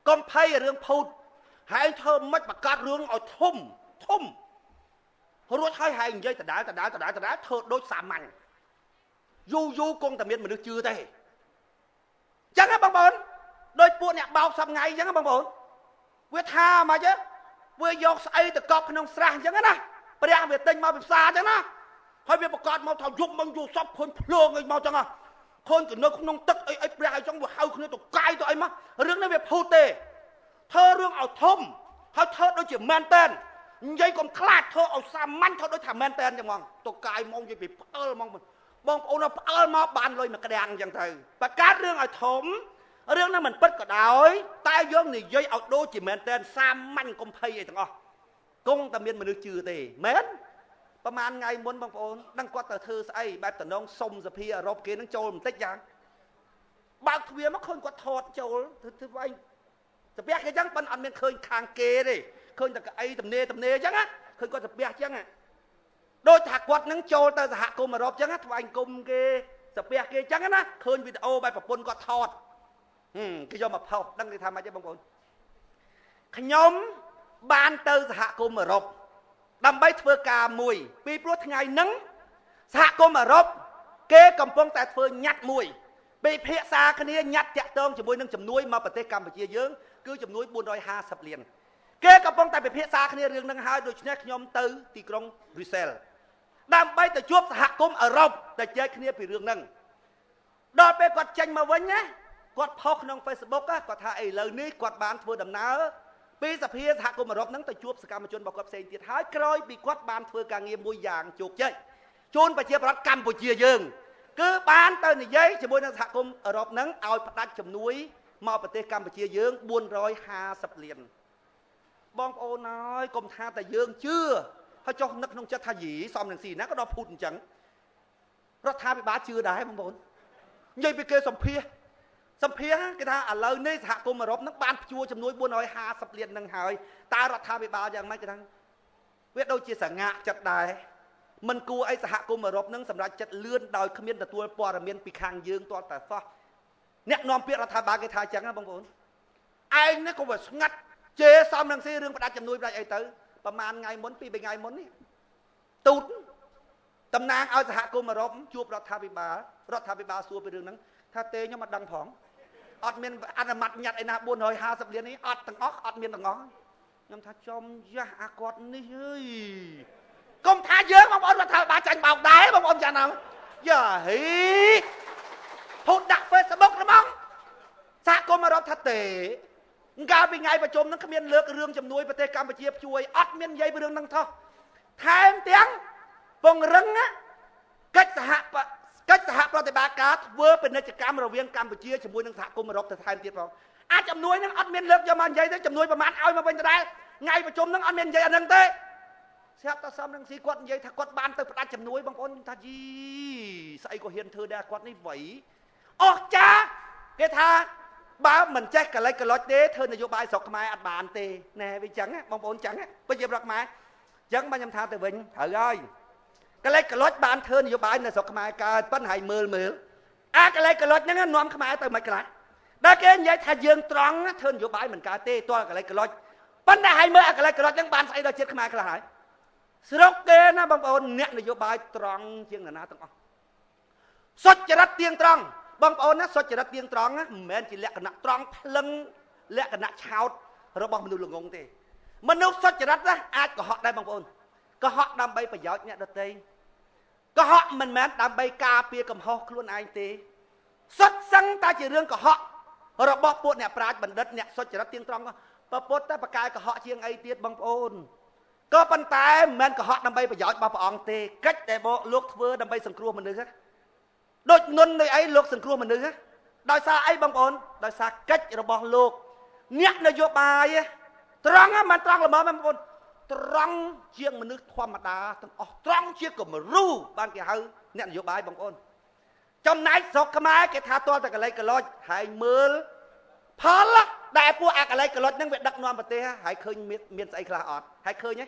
កុំភ័យរឿងភូតហើយធ្វើមិនបង្កើតរឿងឲ្យធំរួចហើយនិយាយដដែលធ្វើដូចសាមញ្ញយូរគង់តែមានមនុស្សជឿទេអញ្ចឹងណាបងប្អូនដោយពួកអ្នកបោកសប្ងៃអញ្ចឹងណាបងប្អូនវាថាម៉េចវាយកស្អីទៅកប់ក្នុងស្រះអញ្ចឹងណាព្រះវាទិញមកពីផ្សារអញ្ចឹងណាហើយវាប្រកាសមកថាយប់មកយូរសពឃើញភ្លើងអីមកអញ្ចឹងណាឃើញទៅនៅក្នុងទឹកអីព្រះអីចឹងវាហៅគ្នាទៅកាយទៅអីមករឿងនេះវាភូតទេធ្វើរឿងឲ្យធំហើយធ្វើដូចជាមែនតែននិយាយកុំខ្លាចធ្វើឲ្យសាមញ្ញធ្វើដូចថាមែនតែនចឹងហ្មងទៅកាយមកនិយាយពីផ្អើលហ្មងបងប្អូនផ្អើលមកបានលុយមកក្រាំងចឹងទៅប្រកាសរឿងឲ្យធំរឿងហ្នឹងមិនពិតក៏ដោយតែយើងនិយាយឲ្យដូចជាមែនតែនសាមញ្ញកុំភ័យអីទាំងអស់គង់តែមានមនុស្សជឿទេមែនប្រហែលថ្ងៃមុនបងប្អូនដឹងគាត់ទៅធ្វើស្អីបែបតំណងសុំសភាអឺរ៉ុបគេនឹងចូលបន្តិចយ៉ាងបើកទ្វារមកឃើញគាត់ថតចូលធ្វើអីស្ពះគេចឹងប៉ិនអត់មានឃើញខាងគេទេឃើញតែកៅអីទំនេរចឹងណាឃើញគាត់ស្ពះចឹងដូចថាគាត់នឹងចូលទៅសហគមន៍អឺរ៉ុបចឹងណាថ្វាយគុំគេស្ពះគេចឹងណាឃើញវីដេអូបែបប្រពន្ធគាត់ថតគេយកមកផុសដឹងគេថាម៉េចទេបងប្អូនខ្ញុំបានទៅសហគមន៍អឺរ៉ុបដើម្បីធ្វើការមួយពីព្រោះថ្ងៃហ្នឹងសហគមន៍អឺរ៉ុបគេកំពុងតែធ្វើញត្តិមួយពិភាក្សាគ្នាញត្តិតាក់ទងជាមួយនឹងជំនួយមកប្រទេសកម្ពុជាយើងគឺជំនួយ450លានគេកំពុងតែពិភាក្សាគ្នារឿងហ្នឹងហើយដូច្នេះខ្ញុំទៅទីក្រុងប្រ៊ុយសែលដើម្បីទៅជួបសហគមន៍អឺរ៉ុបទៅជែកគ្នាពីរឿងហ្នឹងដល់ពេលគាត់ចេញមកវិញណាគាត់ផុសក្នុង Facebook គាត់ថាឥឡូវនេះគាត់បានធ្វើដំណើរពីសភាសហគមន៍អឺរ៉ុបហ្នឹងទៅជួបសកម្មជនរបស់គាត់ផ្សេងទៀតហើយក្រោយពីគាត់បានធ្វើការងារមួយយ៉ាងជោគជ័យជូនប្រជាពលរដ្ឋកម្ពុជាយើងគឺបានទៅនិយាយជាមួយនឹងសហគមន៍អឺរ៉ុបហ្នឹងឲ្យផ្ដាច់ជំនួយមកប្រទេសកម្ពុជាយើង450លានបងប្អូនអើយកុំថាតែយើងជឿហើយចុះនឹកក្នុងចិត្តថាយីសំនឹងស៊ីណាក៏ដល់ភូតអញ្ចឹងរដ្ឋាភិបាលជឿដែរបងប្អូននិយាយពីគេសម្ភាសគេថាឥឡូវនេះសហគមន៍អឺរ៉ុបហ្នឹងបានព្យួរចំនួន450លានហ្នឹងហើយតើរដ្ឋាភិបាលយ៉ាងម៉េចគេថាវាដូចជាសង្ហាក់ចិត្តដែរមិនគួរអីសហគមន៍អឺរ៉ុបហ្នឹងសម្រាប់ចិត្តលឿនដោយគ្មានទទួលព័ត៌មានពីខាងយើងទាល់តែសោះអ្នកនាំពាក្យរដ្ឋាភិបាលគេថាអញ្ចឹងណាបងប្អូនឯងនេះក៏វាស្ងាត់ជេរសំនឹងស៊ីរឿងផ្ដាច់ជំនួយផ្ដាច់អីទៅប្រហែលថ្ងៃមុន2-3ថ្ងៃមុននេះទូតតំណាងឲ្យសហគមន៍អឺរ៉ុបជួបរដ្ឋាភិបាលសួរពីរឿងហ្នឹងថាទេខ្ញុំអត់ដឹងផងអត់មានអនុម័តញត្តិឯណា450លាននេះអត់ទាំងអស់អត់មានទាំងអស់ខ្ញុំថាចំយ៉ាស់អាគាត់នេះអើយកុំថាយើងបងប្អូនរដ្ឋាភិបាលចាញ់បោកដែរបងប្អូនចាណាយ៉ាហីភូតដាក់ Facebook ហ្មងសហគមន៍អឺរ៉ុបថាទេកាលពីថ្ងៃប្រជុំហ្នឹងគ្មានលើករឿងជំនួយប្រទេសកម្ពុជាជួយអត់មាននិយាយពីរឿងហ្នឹងថោះថែមទាំងពង្រឹងកិច្ចសហប្រតិបត្តិការធ្វើពាណិជ្ជកម្មរវាងកម្ពុជាជាមួយនឹងសហគមន៍អឺរ៉ុបទៅថែមទៀតផងអាចជំនួយហ្នឹងអត់មានលើកយកមកនិយាយទេជំនួយប្រមាណឲ្យមកវិញដដែលថ្ងៃប្រជុំហ្នឹងអត់មាននិយាយអាហ្នឹងទេស្រាប់តែសំរងស៊ីគាត់និយាយថាគាត់បានទៅផ្ដាច់ជំនួយបងប្អូនថាយីស្អីក៏ហ៊ានធ្វើដែរគាត់នេះវៃអស់ចាគេថា បើមិនចេះកលិចកលុចទេធ្វើនយោបាយស្រុកខ្មែរអត់បានទេណែវាចឹងបងប្អូនចឹងប្រជាប្រដ្ឋខ្មែរចឹងបានខ្ញុំថាទៅវិញត្រូវហើយកលិចកលុចបានធ្វើនយោបាយនៅស្រុកខ្មែរកើតប៉ុន្តែហើយមើលអាកលិចកលុចហ្នឹងនាំខ្មែរទៅមិនខ្លះដល់គេនិយាយថាយើងត្រង់ធ្វើនយោបាយមិនកើតទេទាល់កលិចកលុចប៉ុន្តែហើយមើលអាកលិចកលុចហ្នឹងបានស្អីដល់ជាតិខ្មែរខ្លះហើយស្រុកគេណាបងប្អូនអ្នកនយោបាយត្រង់ជាងណាទាំងអស់សុចរិតទៀងត្រង់បងប្អូនណាសុចរិតទៀងត្រង់ណាមិនមែនជាលក្ខណៈត្រង់ភ្លឹងលក្ខណៈឆោតរបស់មនុស្សល្ងងទេមនុស្សសុចរិតណាអាចកុហកដែរបងប្អូនកុហកដើម្បីប្រយោជន៍អ្នកដទៃកុហកមិនមែនដើម្បីការពារកំហុសខ្លួនឯងទេសុទ្ធសឹងតែជារឿងកុហករបស់ពួកអ្នកប្រាជ្ញបណ្ឌិតអ្នកសុចរិតទៀងត្រង់ប្រពុតតែប្រកែកុហកជាងអីទៀតបងប្អូនក៏ប៉ុន្តែមិនមែនកុហកដើម្បីប្រយោជន៍របស់ព្រះអង្គទេកិច្ចតែលោកធ្វើដើម្បីសង្គ្រោះមនុស្សដូចនុននៃអីលោកសង្គ្រោះមនុស្សដោយសារអីបងប្អូនដោយសារកិច្ចរបស់លោកអ្នកនយោបាយត្រង់មិនត្រង់ល្មមបងប្អូនត្រង់ជាងមនុស្សធម្មតាទាំងអស់ត្រង់ជាគំរូបានគេហៅអ្នកនយោបាយបងប្អូនចំណែកស្រុកខ្មែរគេថាទាល់តែកលិចកលុចហើយមើលផលដែលពួកអកលិចកលុចហ្នឹងវាដឹកនាំប្រទេសហើយឃើញមានស្អីខ្លះអត់ហើយឃើញទេ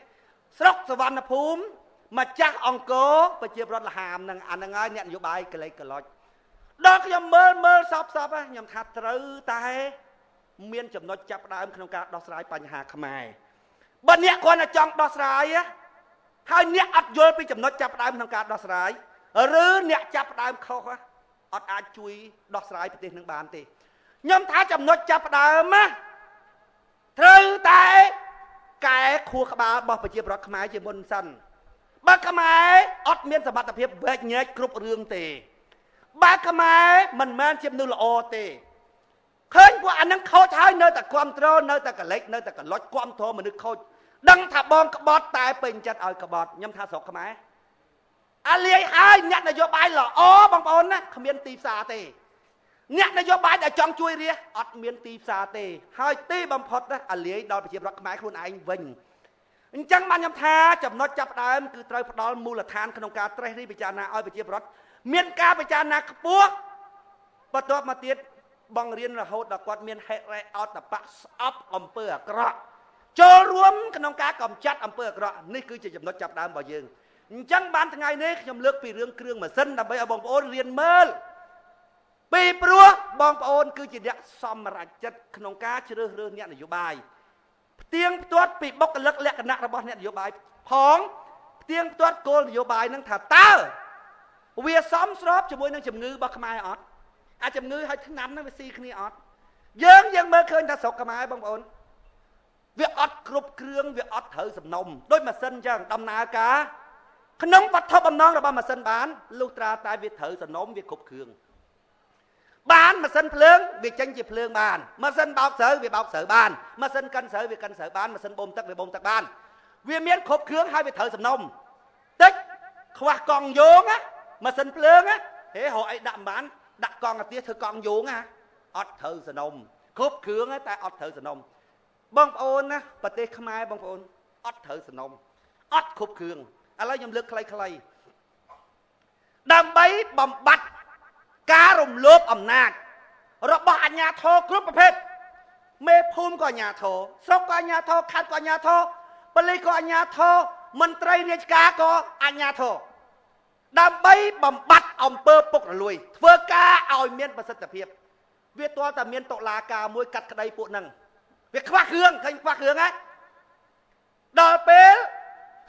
ស្រុកសវណ្ណភូមិម្ចាស់អង្គរប្រជាប្រដ្ឋលហាមហ្នឹងអាហ្នឹងហើយអ្នកនយោបាយកលិចកលុចដល់ខ្ញុំមើលសពខ្ញុំថាត្រូវតែមានចំណុចចាប់ផ្ដើមក្នុងការដោះស្រាយបញ្ហាខ្មែរបើអ្នកគាត់តែចង់ដោះស្រាយហើយអ្នកអត់យល់ពីចំណុចចាប់ផ្ដើមក្នុងការដោះស្រាយឬអ្នកចាប់ផ្ដើមខុសអត់អាចជួយដោះស្រាយប្រទេសនឹងបានទេខ្ញុំថាចំណុចចាប់ផ្ដើមត្រូវតែកែខួរក្បាលរបស់ប្រជាប្រដ្ឋខ្មែរជាមុនសិនបើខ្មែរអត់មានសមត្ថភាពវែកញែកគ្រប់រឿងទេបើខ្មែរមិនមែនជាមនុស្សល្អទេឃើញពួកអានឹងខូចហើយនៅតែគ្រប់គ្រងនៅតែកលិចនៅតែកលុចគ្រប់គ្រងមនុស្សខូចដឹងថាបងក្បត់តែពេញចិត្តឲ្យក្បត់ខ្ញុំថាស្រុកខ្មែរអាលាយហើយអ្នកនយោបាយល្អបងប្អូនណាគ្មានទីផ្សារទេអ្នកនយោបាយដែលចង់ជួយរាជអត់មានទីផ្សារទេហើយទីបំផុតណាអាលាយដល់ប្រជាប្រដ្ឋខ្មែរខ្លួនឯងវិញអញ្ចឹងបានខ្ញុំថាចំណុចចាប់ផ្ដើមគឺត្រូវផ្ដល់មូលដ្ឋានក្នុងការត្រេះរិះពិចារណាឲ្យប្រជាប្រដ្ឋមានការពិចារណាខ្ពស់បន្ទាប់មកទៀតបងរៀនរហូតដល់គាត់មានហេតុរ៉េអតបៈស្អប់អំពើអាក្រក់ចូលរួមក្នុងការកម្ចាត់អំពើអាក្រក់នេះគឺជាចំណុចចាប់ផ្ដើមរបស់យើងអញ្ចឹងបានថ្ងៃនេះខ្ញុំលើកពីរឿងគ្រឿងម៉ាស៊ីនដើម្បីឲ្យបងប្អូនរៀនមើលពីព្រោះបងប្អូនគឺជាអ្នកសម្រេចចិត្តក្នុងការជ្រើសរើសអ្នកនយោបាយផ្ទៀងផ្ទាត់ពីបុគ្គលិកលក្ខណៈរបស់អ្នកនយោបាយផងផ្ទៀងផ្ទាត់គោលនយោបាយនឹងថាតើវាសមស្របជាមួយនឹងជំងឺរបស់ខ្មែរអត់អាជំងឺហើយឆ្នាំហ្នឹងវាស៊ីគ្នាអត់យើងមើលឃើញថាស្រុកខ្មែរបងប្អូនវាអត់គ្រប់គ្រឿងវាអត់ត្រូវសំណុំដូចម៉ាស៊ីនអញ្ចឹងដំណើរការក្នុងវត្ថុបំណងរបស់ម៉ាស៊ីនបានលុះត្រាតែវាត្រូវសំណុំវាគ្រប់គ្រឿងបានម៉ាស៊ីនភ្លើងវាចេញជាភ្លើងបានម៉ាស៊ីនបោកស្រូវវាបោកស្រូវបានម៉ាស៊ីនកិនស្រូវវាកិនស្រូវបានម៉ាស៊ីនបូមទឹកវាបូមទឹកបានវាមានគ្រប់គ្រឿងហើយវាត្រូវសំណុំតិចខ្វះកង់យោងម៉ាស៊ីនភ្លើងហេរកអីដាក់មិនបានដាក់កង់អាទិធ្វើកង់យោងអត់ត្រូវសំណុំគ្រប់គ្រឿងតែអត់ត្រូវសំណុំបងប្អូនណាប្រទេសខ្មែរបងប្អូនអត់ត្រូវសំណុំអត់គ្រប់គ្រឿងឥឡូវខ្ញុំលើកខ្លីៗដើម្បីបំបត្តិការរំលោភអំណាចរបស់អាជ្ញាធរគ្រប់ប្រភេទមេភូមិក៏អាជ្ញាធរស្រុកក៏អាជ្ញាធរខេត្តក៏អាជ្ញាធរប៉ូលីសក៏អាជ្ញាធរមន្ត្រីរាជការក៏អាជ្ញាធរដើម្បីបំបត្តិអំពើពុករលួយធ្វើការឲ្យមានប្រសិទ្ធភាពវាទាល់តែមានតុលាការមួយកាត់ក្តីពួកហ្នឹងវាខ្វះគ្រឿងឃើញខ្វះគ្រឿងហ៎ដល់ពេល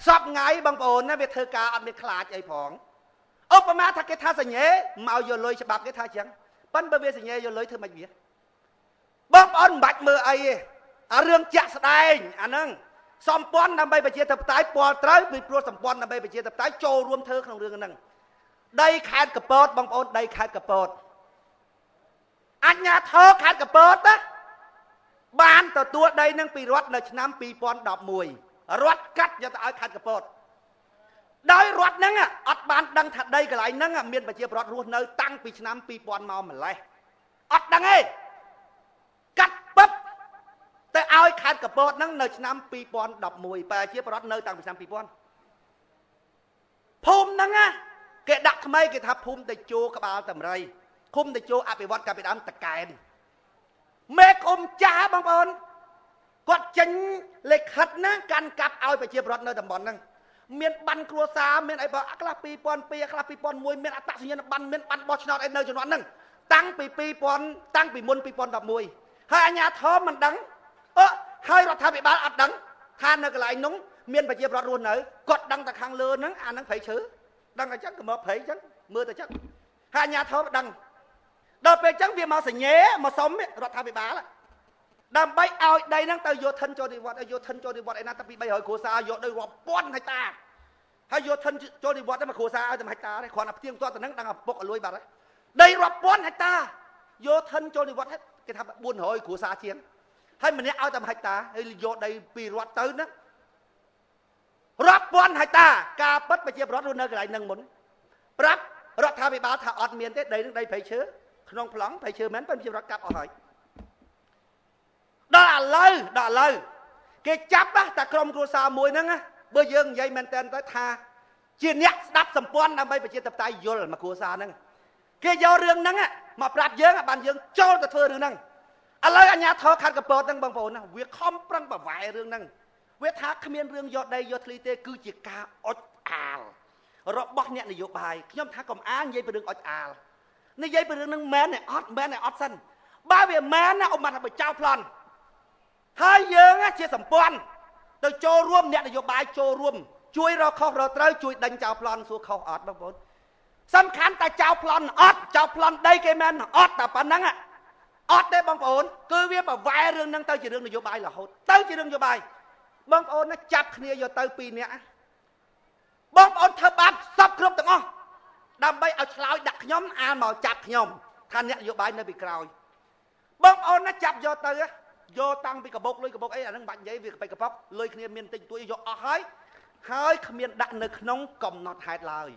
សពថ្ងៃបងប្អូនណាវាធ្វើការអត់មានខ្លាចអីផងឧបមាថាគេថាសញ្ញេមកយកលុយច្បាប់គេថាអញ្ចឹងប៉ិនបើវាសញ្ញេយកលុយធ្វើម៉េចវាបងប្អូនមិនបាច់មើលអីទេអារឿងជាក់ស្ដែងអាហ្នឹងសម្ព័ន្ធដើម្បីប្រជាធិបតេយ្យពលត្រូវពីព្រោះសម្ព័ន្ធដើម្បីប្រជាធិបតេយ្យចូលរួមធ្វើក្នុងរឿងហ្នឹងដីខេត្តកពតបងប្អូនដីខេត្តកពតអញ្ញាធរខេត្តកពតណាបានទទួលដីនឹងពីរដ្ឋនៅឆ្នាំ2011រដ្ឋកាត់យកទៅឲ្យខេត្តកពតដោយរដ្ឋហ្នឹងអត់បានដឹងថាដីកន្លែងហ្នឹងមានប្រជាពលរដ្ឋរស់នៅតាំងពីឆ្នាំ2000មកម្លេះអត់ដឹងទេកាត់ពឹបទៅឲ្យខេត្តកពតហ្នឹងនៅឆ្នាំ2011ប្រជាពលរដ្ឋនៅតាំងពីឆ្នាំ2000ភូមិហ្នឹងគេដាក់ថ្មីគេថាភូមិតេជោក្បាលតម្រៃភូមិតេជោអភិវឌ្ឍកាពីដើមតកែន មេកុំចាស់បងប្អូនគាត់ចេញលេខិតណាកាន់កាប់ឲ្យប្រជាពលរដ្ឋនៅតំបន់ហ្នឹងមានបានគ្រួសារមានអីបើខ្លះ2002ខ្លះ2001មានអត្តសញ្ញាណប័ណ្ណមានប័ណ្ណបោះឆ្នោតអីនៅជំនាន់ហ្នឹងតាំងពី2000តាំងពីមុន2011ហើយអាជ្ញាធរមិនដឹងហើយរដ្ឋាភិបាលអត់ដឹងថានៅកន្លែងនោះមានប្រជាពលរដ្ឋរស់នៅគាត់ដឹងតែខាងលើហ្នឹងអាហ្នឹងព្រៃឈើដឹងអញ្ចឹងក៏មកព្រៃអញ្ចឹងមើលទៅអញ្ចឹងហើយអាជ្ញាធរដឹងដល់ពេលអញ្ចឹងវាមកសញ្ញេមកសុំរដ្ឋាភិបាលដើម្បីឲ្យដីហ្នឹងទៅយកធិនចូលនិវត្តន៍ឲ្យយកធិនចូលនិវត្តន៍ឯណាតែពី300គ្រួសារយកដោយរាប់ពាន់ហិកតាហើយយកធិនចូលនិវត្តន៍តែមួយគ្រួសារឲ្យតែហិកតាទេគ្រាន់តែផ្ទៀងផ្ទាត់ទៅហ្នឹងដឹងតែពុកឲ្យលួយបាត់ហើយដីរាប់ពាន់ហិកតាយកធិនចូលនិវត្តន៍គេថា400គ្រួសារជាងហើយម្នាក់ឲ្យតែហិកតាហើយយកដីពីរដ្ឋទៅហ្នឹងរាប់ពាន់ហិកតាការពិតប្រជាពលរដ្ឋរស់នៅកន្លែងហ្នឹងមុនប្រាប់រដ្ឋាភិបាលថាអត់មានទេដីនឹងដីព្រៃឈើក្នុងប្លង់ព្រៃឈើមែនប្រជាពលរដ្ឋកាប់អស់ហើយដល់ឥឡូវគេចាប់តែក្រុមគ្រួសារមួយហ្នឹងបើយើងនិយាយមែនតើទៅថាជាអ្នកស្ដាប់សម្ព័ន្ធដើម្បីប្រជាធិបតេយ្យយល់មកគ្រួសារហ្នឹងគេយករឿងហ្នឹងមកប្រាប់យើងបានយើងចូលទៅធ្វើរឿងហ្នឹងឥឡូវអាជ្ញាធរខេត្តកំពតហ្នឹងបងប្អូនណាវាខំប្រឹងប្រវែងរឿងហ្នឹងវាថាគ្មានរឿងយកដីយកធ្លីទេគឺជាការអុចអាលរបស់អ្នកនយោបាយខ្ញុំថាកុំអានិយាយពីរឿងអុចអាលនិយាយពីរឿងហ្នឹងមែនទេអត់សិនបើវាមែនណាអ៊ំថាបើចៅប្លន់ហើយយើងជាសម្ព័ន្ធទៅចូលរួមអ្នកនយោបាយចូលរួមជួយរកខុសរកត្រូវជួយដេញចៅប្លន់សួរខុសអត់បងប្អូនសំខាន់តែចៅប្លន់អត់ចៅប្លន់ដីគេមែនអត់តែប៉ុណ្ណឹងអត់ទេបងប្អូនគឺវាប្រវែងរឿងហ្នឹងទៅជារឿងនយោបាយរហូតទៅជារឿងនយោបាយបងប្អូនណាចាប់គ្នាយកទៅ2នាក់បងប្អូនធ្វើបាបសពគ្រប់ទាំងអស់ដើម្បីឲ្យឆ្លោយដាក់ខ្ញុំអានមកចាប់ខ្ញុំថាអ្នកនយោបាយនៅពីក្រោយបងប្អូនណាចាប់យកទៅយកតាំងពីកបោកលុយកបោកអីអាហ្នឹងបាច់និយាយវាកបិកកប៉ុកលុយគ្នាមានតិចតួចយកអស់ហើយគ្មានដាក់នៅក្នុងកំណត់ហេតុឡើយ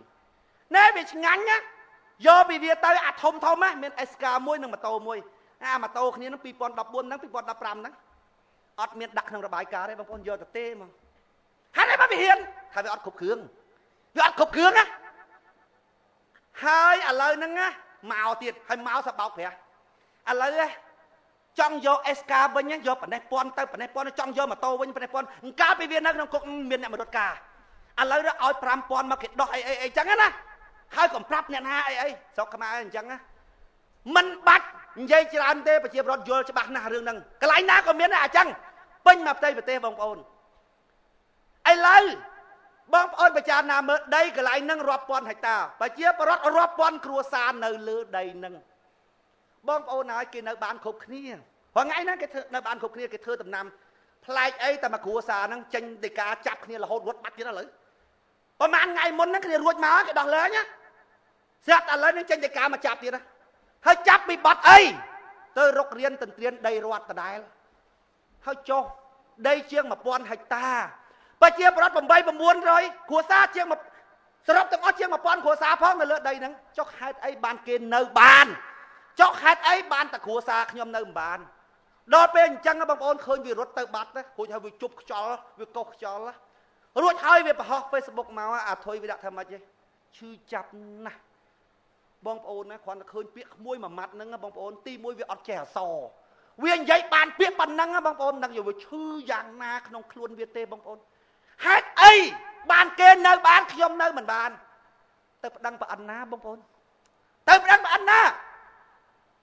ណែវាឆ្ងាញ់ណាយកពីវាទៅអាធំណាមាន SK មួយនិងម៉ូតូមួយអាម៉ូតូគ្នាហ្នឹង2014ហ្នឹង2015ហ្នឹងអត់មានដាក់ក្នុងរបាយការណ៍ទេបងប្អូនយកទៅទេហ្មងហើយតែវាហ៊ានថាវាអត់គ្រប់គ្រឿងវាអត់គ្រប់គ្រឿងណាហើយឥឡូវហ្នឹងមកទៀតហើយមកសបោកប្រាស់ឥឡូវចង់យក SK វិញយកប៉ណេះពាន់ទៅប៉ណេះពាន់ចង់យកម៉ូតូវិញប៉ណេះពាន់អង្ការពីវានៅក្នុងគុកមានអ្នកមរត់ការឥឡូវឲ្យ 5000 មកគេដោះអីចឹងណាហើយកុំប្រាប់អ្នកណាអីស្រុកខ្មែរអញ្ចឹងណាមិនបាច់និយាយច្រើនទេប្រជាពលរដ្ឋយល់ច្បាស់ណាស់រឿងហ្នឹងកន្លែងណាក៏មានដែរអញ្ចឹងពេញមកផ្ទៃប្រទេសបងប្អូនឥឡូវបងប្អូនពិចារណាមើលដីកន្លែងហ្នឹងរាប់ពាន់ហិកតាប្រជាពលរដ្ឋរាប់ពាន់គ្រួសារនៅលើដីហ្នឹងបងប្អូនហើយគេនៅបានគ្រប់គ្នាព្រោះថ្ងៃហ្នឹងគេធ្វើនៅបានគ្រប់គ្នាគេធ្វើដំណាំផ្លែកអីតែមកគ្រួសារហ្នឹងចេញដីកាចាប់គ្នារហូតរត់បាត់ទៀតឥឡូវប្រហែលថ្ងៃមុនហ្នឹងគ្នារួចមកគេដោះលែងណាស្រាប់ឥឡូវហ្នឹងចេញដីកាមកចាប់ទៀតណាហើយចាប់ពីបាត់អីទៅរុករៀនទន្ទ្រានដីរដ្ឋដដែលហើយចុះដីជាង1000ហិកតាប្រជាពលរដ្ឋ8 900គ្រួសារជាងសរុបទាំងអស់ជាង1000គ្រួសារផងនៅលើដីហ្នឹងចុះហេតុអីបានគេនៅបានចុះហេតុអីបានតែគ្រួសារខ្ញុំនៅមិនបានដល់ពេលអញ្ចឹងបងប្អូនឃើញវារត់ទៅបាត់ទៅរួចហើយវាជប់ខ្យល់វាកោសខ្យល់រួចហើយវាបង្ហោះ Facebook មកអាថុយវាដាក់ថាម៉េចទេឈឺចាប់ណាស់បងប្អូនណាគ្រាន់តែឃើញពាក្យក្មួយមួយម៉ាត់ហ្នឹងបងប្អូនទី1វាអត់ចេះអសរវានិយាយបានពាក្យប៉ុណ្ណឹងបងប្អូនដឹងយកវាឈឺយ៉ាងណាក្នុងខ្លួនវាទេបងប្អូនហេតុអីបានគេនៅបានខ្ញុំនៅមិនបានទៅប្តឹងប្រអិនណាបងប្អូនទៅប្តឹងប្រអិនណា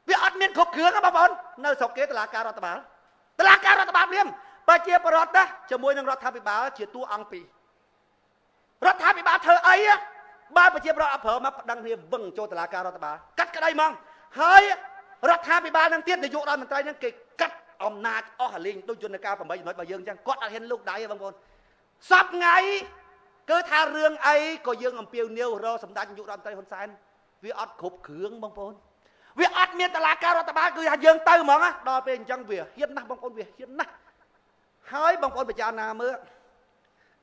វាអត់មានគ្រប់គ្រឿងបងប្អូននៅស្រុកគេតុលាការរដ្ឋបាលព្រាមប្រជាពលរដ្ឋណាជាមួយនឹងរដ្ឋាភិបាលជាតួអង្គពីររដ្ឋាភិបាលធ្វើអីបើប្រជាពលរដ្ឋអត់ប្រើមកប្តឹងគ្នាវឹងចូលតុលាការរដ្ឋបាលកាត់ក្តីហ្មងហើយរដ្ឋាភិបាលនឹងទៀតនាយករដ្ឋមន្ត្រីនឹងគេកាត់អំណាចអស់លេងដូចយន្តការ8ចំណុចរបស់យើងអញ្ចឹងគាត់អត់ហ៊ានលោកដៃទេបងប្អូនសពថ្ងៃគឺថារឿងអីក៏យើងអំពាវនាវរកសម្ដេចនាយករដ្ឋមន្ត្រីហ៊ុនសែនវាអត់គ្រប់គ្រឿងបងប្អូនវាអត់មានតុលាការរដ្ឋបាលគឺថាយើងទៅហ្មងដល់ពេលអញ្ចឹងវាហ៊ានណាស់បងប្អូនវាហ៊ានណាស់ហើយបងប្អូនពិចារណាមើល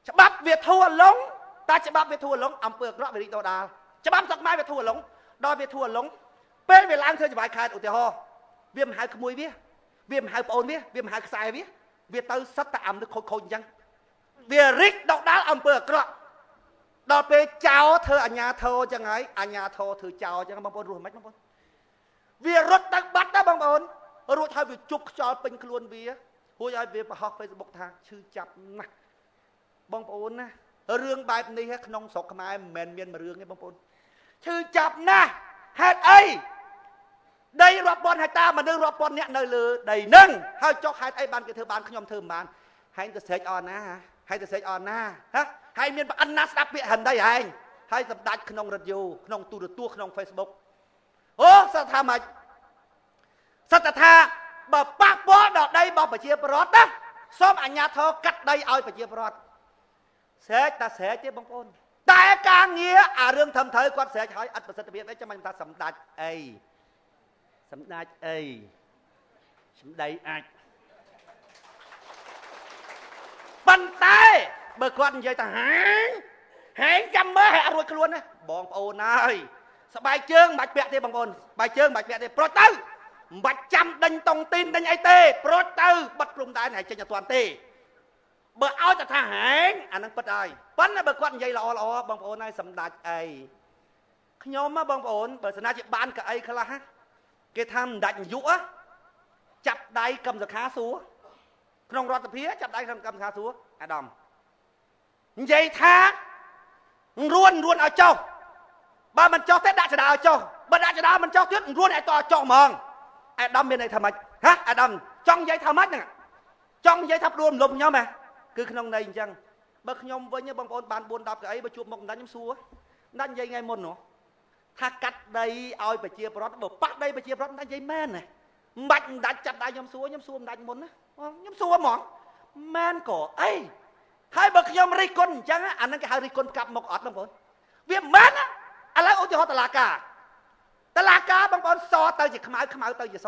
ច្បាប់វាធូរឡុងតែច្បាប់វាធូរឡុងអំពើអាក្រក់វារីកដុះដាលច្បាប់ស្រុកខ្មែរវាធូរឡុងដល់វាធូរឡុងពេលវាឡើងធ្វើច្បាយខេត្តឧទាហរណ៍វាមិនហៅក្មួយវាមិនហៅប្អូនវាមិនហៅខ្សែវាទៅសិតតែអំនឹងខូចអញ្ចឹងវារីកដុះដាលអំពើអាក្រក់ដល់ពេលចោលធ្វើអាញាធរអញ្ចឹងហើយអាញាធរធ្វើចោលអញ្ចឹងបងប្អូនរស់មិនបងប្អូនវារត់ទៅបាត់ដែរបងប្អូន រួចហើយវាជប់ខ្យល់ពេញខ្លួនវារួចហើយវាបង្ហោះ Facebook ថាឈឺចាប់ណាស់បងប្អូនណារឿងបែបនេះក្នុងស្រុកខ្មែរមិនមែនមានមួយរឿងទេបងប្អូនឈឺចាប់ណាស់ហេតុអីដីរាប់ពាន់ហិកតាមនុស្សរាប់ពាន់អ្នកនៅលើដីនឹងហើយចុះហេតុអីបានគេធ្វើបានខ្ញុំធ្វើមិនបានហែងទៅស្រែកអនណាហែងទៅស្រែកអនណាហ៎ហើយមានប្រអិនណាស្ដាប់ពាក្យហិនដីឯងហើយសម្ដេចក្នុងរ៉ាឌីយ៉ូក្នុងទូរទស្សន៍ក្នុង Facebook អូសត្វថាម៉េចសត្វថាបើប៉ះពាល់ដល់ដីរបស់ប្រជាពលរដ្ឋណាសូមអាជ្ញាធរកាត់ដីឲ្យប្រជាពលរដ្ឋស្រែកតែស្រែកទេបងប្អូនតែការងារអារឿងធំត្រូវគាត់ស្រែកឲ្យអត់ប្រសិទ្ធភាពទេចាំមិនថាសម្ដេចអីសម្ដេចអីសម្ដីអាចប៉ុន្តែបើគាត់និយាយថាហែងចាំមើលឲ្យអត់រួចខ្លួនណាបងប្អូនអើយស្បែកជើងមិនបាច់ពាក់ទេបងប្អូនស្បែកជើងមិនបាច់ពាក់ទេប្រូចទៅមិនបាច់ចាំដេញតុងទីនដេញអីទេប្រូចទៅបិទព្រំដែនហើយចេញអត់ទាន់ទេបើឲ្យតែថាហែងអានឹងពិតហើយប៉ុន្តែបើគាត់និយាយល្អល្អបងប្អូនហើយសម្ដេចអីខ្ញុំណាបងប្អូនបើសិនជាបានកៅអីខ្លះគេថាមិនដាច់យុចាប់ដៃកឹមសខាសួរក្នុងរដ្ឋសភាចាប់ដៃកឹមសខាសួរអាដាមនិយាយថារួនឲ្យចុះបើមិនចុះទេដាក់ចដាឲ្យចុះបើដាក់ចដាមិនចុះទៀតរួនឲ្យតចុះហ្មងអាដាមមានន័យថាម៉េចហ៎អាដាមចង់និយាយថាម៉េចហ្នឹងចង់និយាយថាផ្ដួលរំលំខ្ញុំហ៎គឺក្នុងន័យអញ្ចឹងបើខ្ញុំវិញបងប្អូនបាន4 10កៅអីបើជួបមុខម្ដេចខ្ញុំសួរម្ដេចនិយាយថ្ងៃមុនហ៎ថាកាត់ដីឲ្យប្រជាពលរដ្ឋបើប៉ះដីប្រជាពលរដ្ឋមិនដាច់និយាយមែនទេមិនបាច់មិនដាច់ចាប់ដៃខ្ញុំសួរមិនដាច់មុនណាខ្ញុំសួរហ្មងមែនក៏អីហើយបើខ្ញុំរិះគន់អញ្ចឹងអាហ្នឹងគេហៅរិះគន់កាប់មុខអត់បងប្អូនវាមិនមែនណាឥឡូវឧទាហរណ៍តឡាការបងប្អូនសទៅជាខ្មៅទៅជាស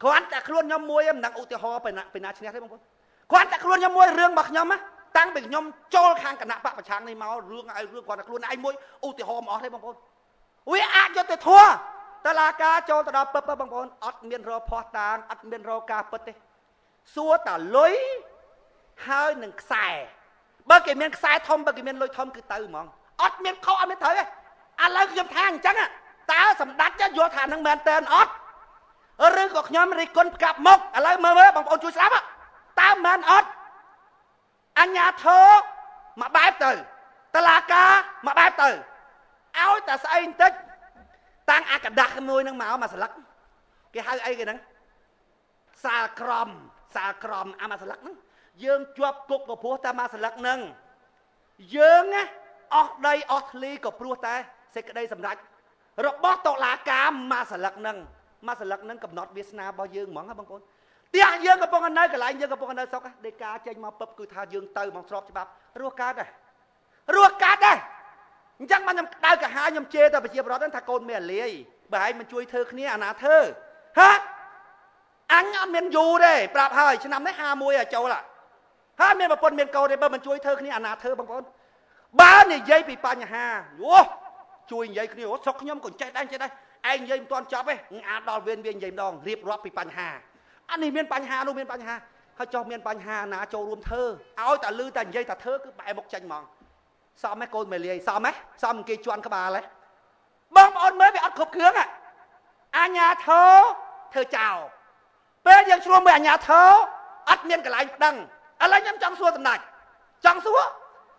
គ្រាន់តែខ្លួនខ្ញុំមួយមិនដឹងឧទាហរណ៍ពីណាឈ្នះទេបងប្អូនគ្រាន់តែខ្លួនខ្ញុំមួយរឿងរបស់ខ្ញុំតាំងពីខ្ញុំចូលខាងគណៈបកប្រឆាំងនេះមករឿងគ្រាន់តែខ្លួនឯងមួយឧទាហរណ៍មិនអស់ទេបងប្អូនវាអាចយកទៅធัวតឡាការចូលទៅដល់ពិតបងប្អូនអត់មានរកភ័ស្តុតាងអត់មានរកការពិតទេសួរតាលុយហើយនឹងខ្សែបើគេមានខ្សែធំបើគេមានលុយធំគឺទៅហ្មងអត់មានខុសអត់មានត្រូវទេឥឡូវខ្ញុំថាអញ្ចឹងតើសម្ដេចយល់ថានឹងមែនតើអត់ឬក៏ខ្ញុំរិះគន់ផ្កាប់មុខឥឡូវមើលបងប្អូនជួយស្ដាប់តើមែនអត់អញ្ញាធិមកបែបទៅតឡាការមកបែបទៅឲ្យតែស្អីបន្តិចតាំងអាកដាស់មួយនឹងមកស្លឹកគេហៅអីគេហ្នឹងសាលក្រមអាមកស្លឹកហ្នឹងយើងជាប់គុកក៏ព្រោះតែមកស្លឹកហ្នឹងយើងអស់ដីអស់ធ្លីក៏ព្រោះតែសេចក្តីសម្រេចរបស់តុលាការមកស្លឹកហ្នឹងកំណត់វាសនារបស់យើងហ្មងបងប្អូនផ្ទះយើងកំពុងនៅកន្លែងយើងកំពុងនៅស្រុកដេកាចេញមកពឹបគឺថាយើងទៅមកស្របច្បាប់រស់កើតដែរអញ្ចឹងបានខ្ញុំដៅកាហាខ្ញុំជេរទៅប្រជាពលរដ្ឋថាកូនមេលាយបើឯងមិនជួយធ្វើគ្នាអាណាធ្វើហ៎អញអត់មានយូរទេប្រាប់ហើយឆ្នាំនេះ51ឲ្យចូលហើយមានប្រពន្ធមានកូនទេបើមិនជួយធ្វើគ្នាអាណាធ្វើបងប្អូនបើនិយាយពីបញ្ហាជួយនិយាយគ្នាស្រុកខ្ញុំក៏ចេះដែរឯងនិយាយមិនទាន់ចប់ទេអាចដល់វេនវានិយាយម្ដងរៀបរាប់ពីបញ្ហាអានេះមានបញ្ហានោះមានបញ្ហាហើយចុះមានបញ្ហាណាចូលរួមធ្វើឲ្យតែលឺតែនិយាយតែធ្វើគឺបែរមុខចេញហ្មងសមហ៎កូនមេលាយសមគេជន់ក្បាលហ៎បងប្អូនមើលវាអត់គ្រប់គ្រឿងអាញាធរធ្វើចោលពេលយើងឆ្លោះមួយអាញាធរអត់មានកន្លែងប្តឹងឥឡូវខ្ញុំចង់សួរសម្ដេចចង់សួរ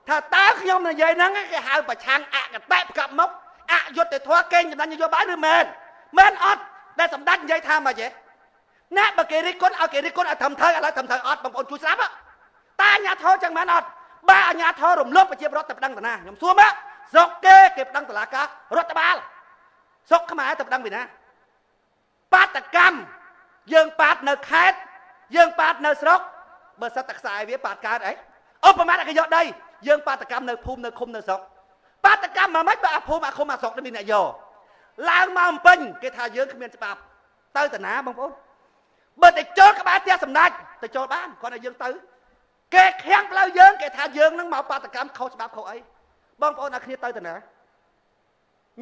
ថាតើខ្ញុំនិយាយហ្នឹងគេហៅប្រឆាំងអកតេផ្កាប់មុខអយុត្តិធម៌កេងចំណេញនយោបាយឬមែនអត់ដែលសម្ដេចនិយាយថាមកចេះណាបើគេរិះគន់ឲ្យគេរិះគន់ឲ្យត្រឹមត្រូវឥឡូវត្រឹមត្រូវអត់បងប្អូនជួយស្ដាប់តើអាញាធរចឹងមែនអត់បើអាញាធររំលោភប្រជាពលរដ្ឋទៅប្តឹងតាណាខ្ញុំសួរមកស្រុកគេប្តឹងតុលាការរដ្ឋបាលស្រុកខ្មែរទៅប្តឹងពីណាបាតកម្មយើងបាតនៅខេត្តយើងបាតនៅស្រុកបើសិតតែខ្សែវាបាតកើតអីឧបមាថាគេយកដីយើងបាតកម្មនៅភូមិនៅឃុំនៅស្រុកបាតកម្មមកមិនបើអាភូមិអាឃុំអាស្រុកនេះមានអ្នកយកឡើងមកអំពេញគេថាយើងគ្មានច្បាប់ទៅតាណាបងប្អូនបើតែចូលក្បែរផ្ទះសម្ដេចទៅចូលបានគាត់ឲ្យយើងទៅគេខាំងផ្លូវយើងគេថាយើងនឹងមកបាតកម្មខុសច្បាប់ខុសអីបងប្អូនឲ្យគ្នាទៅតាណា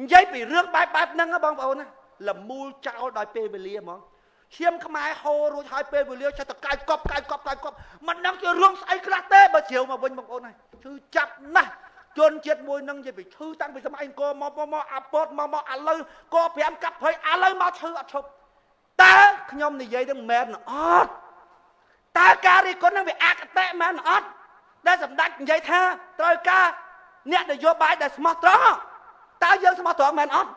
និយាយពីរឿងបែបហ្នឹងបងប្អូនណាលមូលចោលដោយពេលវេលាហ្មងឈាមខ្មែរហូររួចហើយពេលវេលាចេះតែកាយកប់មិនដឹងជារឿងស្អីខ្លះទេបើជ្រាវមកវិញបងប្អូនណាឈឺចាប់ណាស់ជនជាតិមួយនឹងនិយាយពីឈឺតាំងពីសម័យអង្គរមកអាពតមកឥឡូវក5កាប់20ឥឡូវមកឈឺអត់ឈប់ តើខ្ញុំនិយាយនឹងមែនអត់តើការរិះគន់នឹងវាអកតេមែនអត់ដែលសម្ដេចនិយាយថាត្រូវការអ្នកនយោបាយដែលស្មោះត្រង់តើយើងស្មោះត្រង់មែនអត់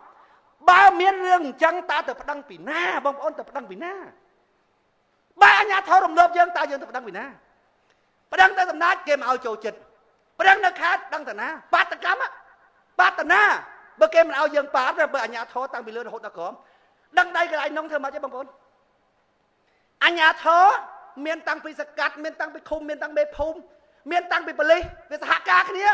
បើមានរឿងអញ្ចឹងតើទៅប្តឹងពីណាបងប្អូនទៅប្តឹងពីណាបើអាជ្ញាធររំលោភយើងតើយើងទៅប្តឹងពីណាប្តឹងទៅសម្ដេចគេមកឲ្យចូលចិត្តប្តឹងនៅខេត្តដឹងតាណាបាតកម្មបាតណាបើគេមិនឲ្យយើងបាតបើអាជ្ញាធរតាំងពីលើរហូតដល់ក្រោមដឹងដៃកន្លែងនោះធ្វើម៉េចទេបងប្អូនអាជ្ញាធរមានតាំងពីសកាត់មានតាំងពីឃុំមានតាំងពីភូមិមានតាំងពីប៉ូលីសវាសហការគ្នា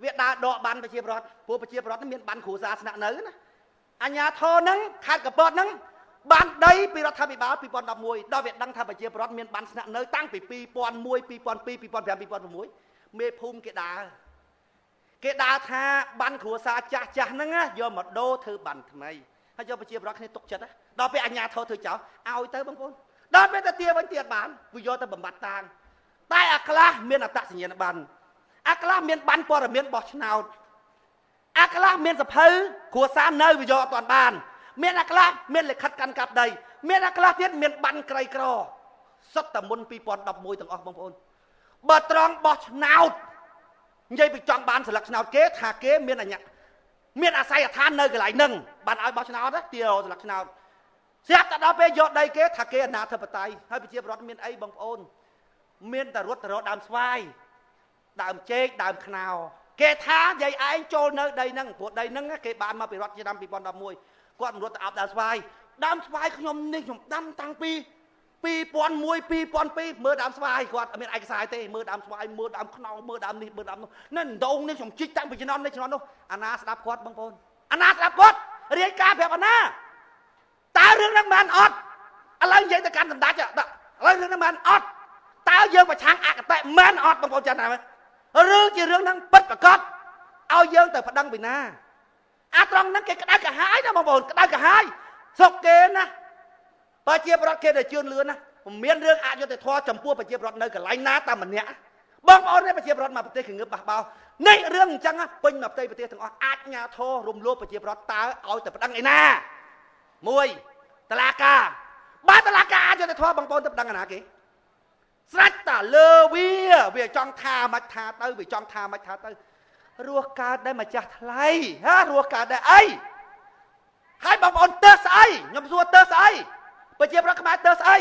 វាដើរដកបានប្រជាពលរដ្ឋពួកប្រជាពលរដ្ឋមានបានគ្រួសារស្នាក់នៅណាអាជ្ញាធរហ្នឹងខេត្តកពតហ្នឹងបានដីពីរដ្ឋាភិបាល2011ដល់វាដឹងថាប្រជាពលរដ្ឋមានបានស្នាក់នៅតាំងពី2001 2002 2005 2006មេភូមិគេដើរថាបានគ្រួសារចាស់ហ្នឹងយកមកដូរធ្វើបានថ្មីហើយយកប្រជាពលរដ្ឋគ្នាទុកចិត្តដល់ពេលអាជ្ញាធរធ្វើចោលឲ្យទៅបងប្អូនដល់ពេលទៅទាវិញទៀតបានវាយកទៅបំបត្តិតាងតែអាខ្លះមានអត្តសញ្ញាណប័ណ្ណអាខ្លះមានប័ណ្ណព័ត៌មានបោះឆ្នោតអាខ្លះមានសភៅគ្រួសារនៅវាយកអត់ទាន់បានមានអាខ្លះមានលិខិតកាន់កាប់ដីមានអាខ្លះទៀតមានប័ណ្ណក្រីក្រសុទ្ធតែមុន2011ទាំងអស់បងប្អូនបើត្រង់បោះឆ្នោតនិយាយពីចង់បានស្លឹកឆ្នោតគេថាគេមានមានអាស័យដ្ឋាននៅកន្លែងហ្នឹងបានឲ្យបោះឆ្នោតទាស្លឹកឆ្នោតស្រាប់តែដល់ពេលយកដីគេថាគេអនាធិបតេយ្យហើយប្រជាពលរដ្ឋមានអីបងប្អូនមានតែរត់ទៅរកដើមស្វាយដើមចេកដើមខ្នោគេថាយាយឯងចូលនៅដីហ្នឹងព្រោះដីហ្នឹងគេបានមកពីរដ្ឋឆ្នាំ2011គាត់មិនរត់ទៅអោបដើមស្វាយខ្ញុំនេះខ្ញុំដាំតាំងពី2001 2002មើលដើមស្វាយគាត់អត់មានឯកសារទេមើលដើមស្វាយមើលដើមខ្នោមើលដើមនេះមើលដើមនោះនៅដងនេះខ្ញុំជីកតាំងពីជំនាន់នេះជំនាន់នោះអាណាស្ដាប់គាត់បងប្អូនអាណាស្ដាប់គាត់រាយការណ៍ប្រាប់អាណាតើរឿងហ្នឹងបានអត់ឥឡូវនិយាយទៅកាន់សម្ដេចឥឡូវរឿងហ្នឹងបានអត់តើយើងប្រឆាំងអកតេមែនអត់បងប្អូនចាំណាមើលឬជារឿងហ្នឹងពិតប្រាកដឲ្យយើងទៅប្តឹងពីណាអាត្រង់ហ្នឹងគេក្តៅកាហាយណាបងប្អូនក្តៅកាហាយសុកគេណាប្រជាពលរដ្ឋគេដែលជឿនលឿនណាមានរឿងអយុត្តិធម៌ចំពោះប្រជាពលរដ្ឋនៅកន្លែងណាតែម្នាក់បងប្អូននេះប្រជាពលរដ្ឋមកប្រទេសគេងើបបះបោនេះរឿងអញ្ចឹងពេញមកផ្ទៃប្រទេសទាំងអស់អាជ្ញាធររំលោភប្រជាពលរដ្ឋតើឲ្យទៅប្តឹងឯណាមួយតុលាការបើតុលាការអយុត្តិធម៌បងប្អូនទៅប្តឹងឯណាគេស្រេចតាលើវាចង់ថាមិនថាទៅវាចង់ថាមិនថាទៅរស់កើតដែលម្ចាស់ថ្លៃរស់កើតដែលអីហើយបងប្អូនទើស្អីខ្ញុំសួរទើស្អីប្រជាប្រដ្ឋខ្មែរទើស្អី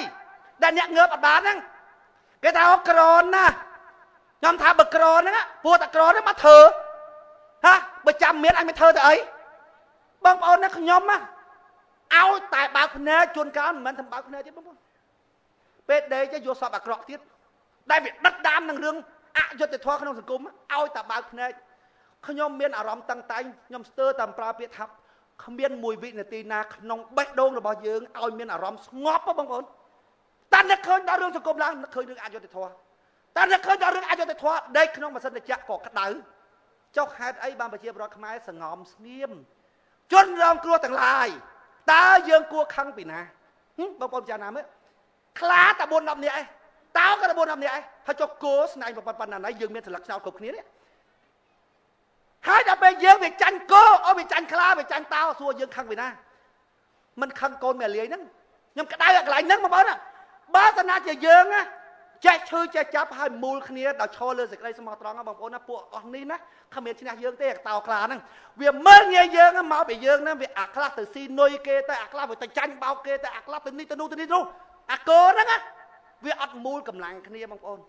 ដែលអ្នកងើបអត់បានហ្នឹងគេថាអូក្រណាខ្ញុំថាបើក្រហ្នឹងពួកតាក្រហ្នឹងមកធ្វើបើចាំមានអញមិនធ្វើទៅអីបងប្អូនណាខ្ញុំឲ្យតែបើកភ្នែកជួនកាលមិនមែនតែបើកភ្នែកទេបងប្អូនពេលដេកយកសពអាក្រក់ទៀតដែលវាដិតដាមនឹងរឿងអយុត្តិធម៌ក្នុងសង្គមឲ្យតែបើកភ្នែកខ្ញុំមានអារម្មណ៍តឹងតែងខ្ញុំស្ទើរតែប្រើពាក្យថាគ្មានមួយវិនាទីណាក្នុងបេះដូងរបស់យើងឲ្យមានអារម្មណ៍ស្ងប់បងប្អូនតែនឹកឃើញដល់រឿងសង្គមឡើងនឹកឃើញរឿងអយុត្តិធម៌តែនឹកឃើញដល់រឿងអយុត្តិធម៌ដេកក្នុងម៉ាស៊ីនត្រជាក់ក៏ក្តៅចុះហេតុអីបានប្រជាពលរដ្ឋខ្មែរសងំស្ងៀមជនរងគ្រោះទាំងឡាយតើយើងគួរខឹងពីណាបងប្អូនចាណាមើលខ្លាតែ4-10នាក់ឯងតើក៏4-10នាក់ឯងហើយចុះគោស្នែងប៉ុណ្ណាណៃយើងមានស្លឹកឆ្នោតគ្រប់គ្នានេះហើយដល់ពេលយើងវាចាញ់គោវាចាញ់ខ្លាវាចាញ់តោសួរយើងខឹងពីណាមិនខឹងកូនមេលាយហ្នឹងខ្ញុំក្តៅឲ្យកន្លែងហ្នឹងបងប្អូនបើសិនណាជាយើងចេះឈឺចេះចាប់ឲ្យមូលគ្នាដល់ឈរលើសេចក្តីស្មោះត្រង់បងប្អូនណាពួកអស់នេះណាគ្មានឈ្នះយើងទេតោខ្លាហ្នឹងវាមើលងាយយើងមកពីយើងហ្នឹងវាអាខ្លះទៅស៊ីនុយគេទៅអាខ្លះទៅចាញ់បោកគេទៅអាខ្លះទៅនេះទៅនោះទៅនេះទៅអាគោហ្នឹងវាអត់មូលកម្លាំងគ្នាបងប្អូន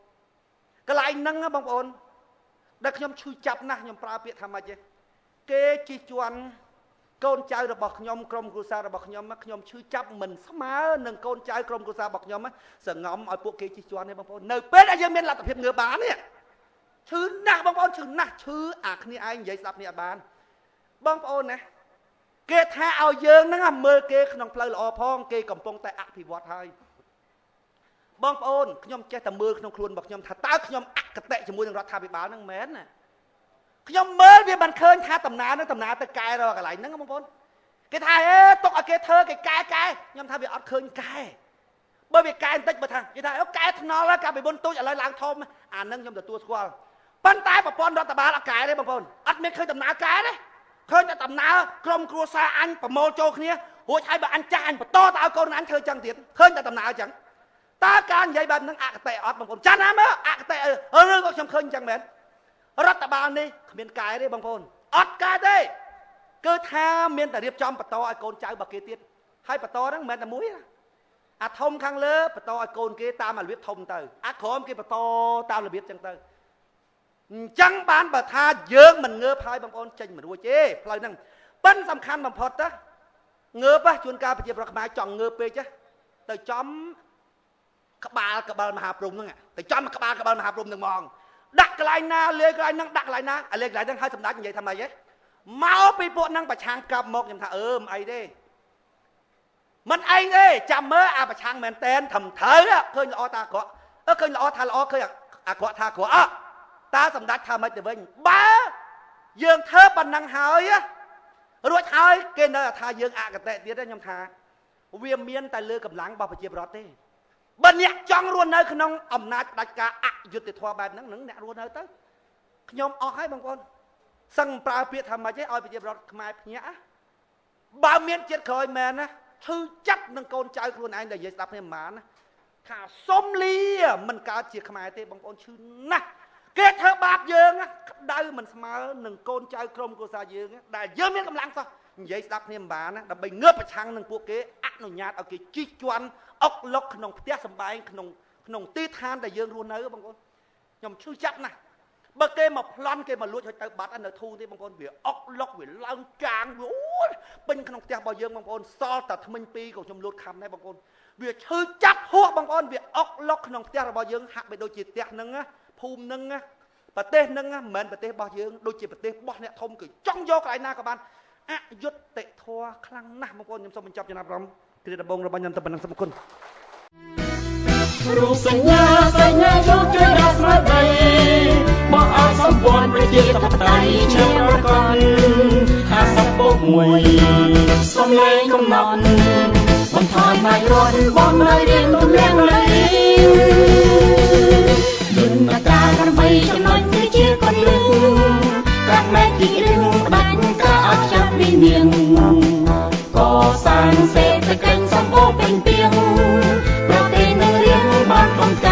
កន្លែងហ្នឹងបងប្អូនដែលខ្ញុំឈឺចាប់ណាស់ខ្ញុំប្រើពាក្យថាម៉េចទេគេជិះជាន់កូនចៅរបស់ខ្ញុំក្រុមគ្រួសាររបស់ខ្ញុំឈឺចាប់មិនស្មើនឹងកូនចៅក្រុមគ្រួសាររបស់ខ្ញុំសងំឲ្យពួកគេជិះជាន់ទេបងប្អូននៅពេលដែលយើងមានលទ្ធភាពងើបបាននេះឈឺណាស់បងប្អូនឈឺណាស់ឈឺអាគ្នាឯងនិយាយស្ដាប់គ្នាអត់បានបងប្អូនណាគេថាឲ្យយើងហ្នឹងមើលគេក្នុងផ្លូវល្អផងគេកំពុងតែអភិវឌ្ឍហើយបងប្អូនខ្ញុំចេះតែមើលក្នុងខ្លួនរបស់ខ្ញុំថាតើខ្ញុំអកតេជាមួយនឹងរដ្ឋាភិបាលហ្នឹងមែនណាខ្ញុំមើលវាមិនឃើញថាដំណើរនឹងដំណើរទៅកែរកកន្លែងហ្នឹងបងប្អូនគេថាទុកឲ្យគេធ្វើគេកែខ្ញុំថាវាអត់ឃើញកែបើវាកែបន្តិចបើថាគេថាកែថ្នល់កាលពីមុនទូចឥឡូវឡើងធំអាហ្នឹងខ្ញុំទទួលស្គាល់ប៉ុន្តែប្រព័ន្ធរដ្ឋបាលអត់កែទេបងប្អូនអត់មានឃើញដំណើរកែទេឃើញតែដំណើរក្រុមគ្រួសារអញប្រមូលចូលគ្នា រួចហើយបើអញចាស់អញបន្តតឲ្យកូនអញធ្វើចឹងទៀតឃើញតែដំណើរចឹងតើការនិយាយបែបហ្នឹងអកតេអត់បងប្អូនចាស់ណាមើលអកតេរឿងក៏ខ្ញុំឃើញចឹងមែនរដ្ឋបាលនេះគ្មានកែទេបងប្អូនអត់កែទេគឺថាមានតែរៀបចំបន្តឲ្យកូនចៅរបស់គេទៀតហើយបន្តហ្នឹងមិនមែនតែមួយណាអាធំខាងលើបន្តឲ្យកូនគេតាមរបៀបធំទៅអាក្រោមគេបន្តតាមរបៀបចឹងទៅអញ្ចឹងបានបើថាយើងមិនងើបហើយបងប្អូនចេញមិនរួចទេផ្លូវហ្នឹងប៉ិនសំខាន់បំផុតទៅងើបជួនកាលប្រជាប្រដ្ឋខ្មែរចង់ងើបពេកទៅចំក្បាលមហាព្រំហ្នឹងទៅចំក្បាលមហាព្រំហ្នឹងហ្មងដាក់កន្លែងណាលេកន្លែងហ្នឹងដាក់កន្លែងណាអាលេកន្លែងហ្នឹងឲ្យសម្ដេចនិយាយថាម៉េចហ៎មកពីពួកហ្នឹងប្រឆាំងកាប់មកខ្ញុំថាមិនអីទេមិនអីទេចាំមើលអាប្រឆាំងមែនតែនត្រឹមត្រូវឃើញល្អតាអាក្រក់ឃើញល្អថាល្អឃើញអាក្រក់ថាអាក្រក់តើសម្ដេចថាម៉េចទៅវិញបើយើងធ្វើប៉ុណ្ណឹងហើយរួចហើយគេនៅថាយើងអកតេទៀតខ្ញុំថាវាមានតែលើកម្លាំងរបស់ប្រជាពលរដ្ឋទេបើអ្នកចង់រស់នៅក្នុងអំណាចផ្ដាច់ការអយុត្តិធម៌បែបហ្នឹងអ្នករស់នៅទៅខ្ញុំអស់ហើយបងប្អូនសឹងប្រើពាក្យថាម៉េចទេឲ្យប្រជាពលរដ្ឋខ្មែរភ្ញាក់បើមានចិត្តក្រោយមែនណាឈឺចាប់នឹងកូនចៅខ្លួនឯងដែលនិយាយស្ដាប់គ្នាមិនបានណាថាសុំលីមិនកើតជាខ្មែរទេបងប្អូនឈឺណាស់គេធ្វើបាបយើងក្តៅមិនស្មើនឹងកូនចៅក្រុមគ្រួសារយើងដែលយើងមានកម្លាំងសោះនិយាយស្ដាប់គ្នាមិនបានណាដើម្បីងើបប្រឆាំងនឹងពួកគេអនុញ្ញាតឲ្យគេជិះជាន់អុកលុកក្នុងផ្ទះសម្បែងក្នុងទីឋានដែលយើងរស់នៅបងប្អូនខ្ញុំឈឺចាប់ណាស់បើគេមកប្លន់គេមកលួចឲ្យទៅបាត់នៅធូរទេបងប្អូនវាអុកលុកវាឡើងកាងវាអូយពេញក្នុងផ្ទះរបស់យើងបងប្អូនសល់តែថ្មិញពីរក៏ខ្ញុំលួចខំដែរបងប្អូនវាឈឺចាប់ហួសបងប្អូនវាអុកលុកក្នុងផ្ទះរបស់យើងហាក់បីដូចជាផ្ទះហ្នឹងភូមិហ្នឹងប្រទេសហ្នឹងមិនមែនប្រទេសរបស់យើងដូចជាប្រទេសរបស់អ្នកធំគឺចង់យកកន្លែងណាក៏បានអយុត្តិធម៌ខ្លាំងណាស់បងប្អូនខ្ញុំសូមបញ្ចប់ចំណាប់អារម្មណ៍គ្រាដំបងរបស់ខ្ញុំទៅប៉ុណ្ណឹងសូមអរគុណរូបសញ្ញាយកជួយដល់ស្មារតីមកឲ្យសម្ព័ន្ធប្រជាធិបតេយ្យឈាមប្រកប50ពុក1សំលេងកំណត់បន្ថយម៉ាយរត់បងនៅរៀនទំលាងលីយន្តការដើម្បីចំណុចគឺជាកលឹងកាត់មែកទីរឹងផ្ដាច់ការអត់ចាប់វិមាន កសាងសេដ្ឋកិច្ចសម្បូរពេញពីងប្រទេសនឹងរៀងបានបង្កើត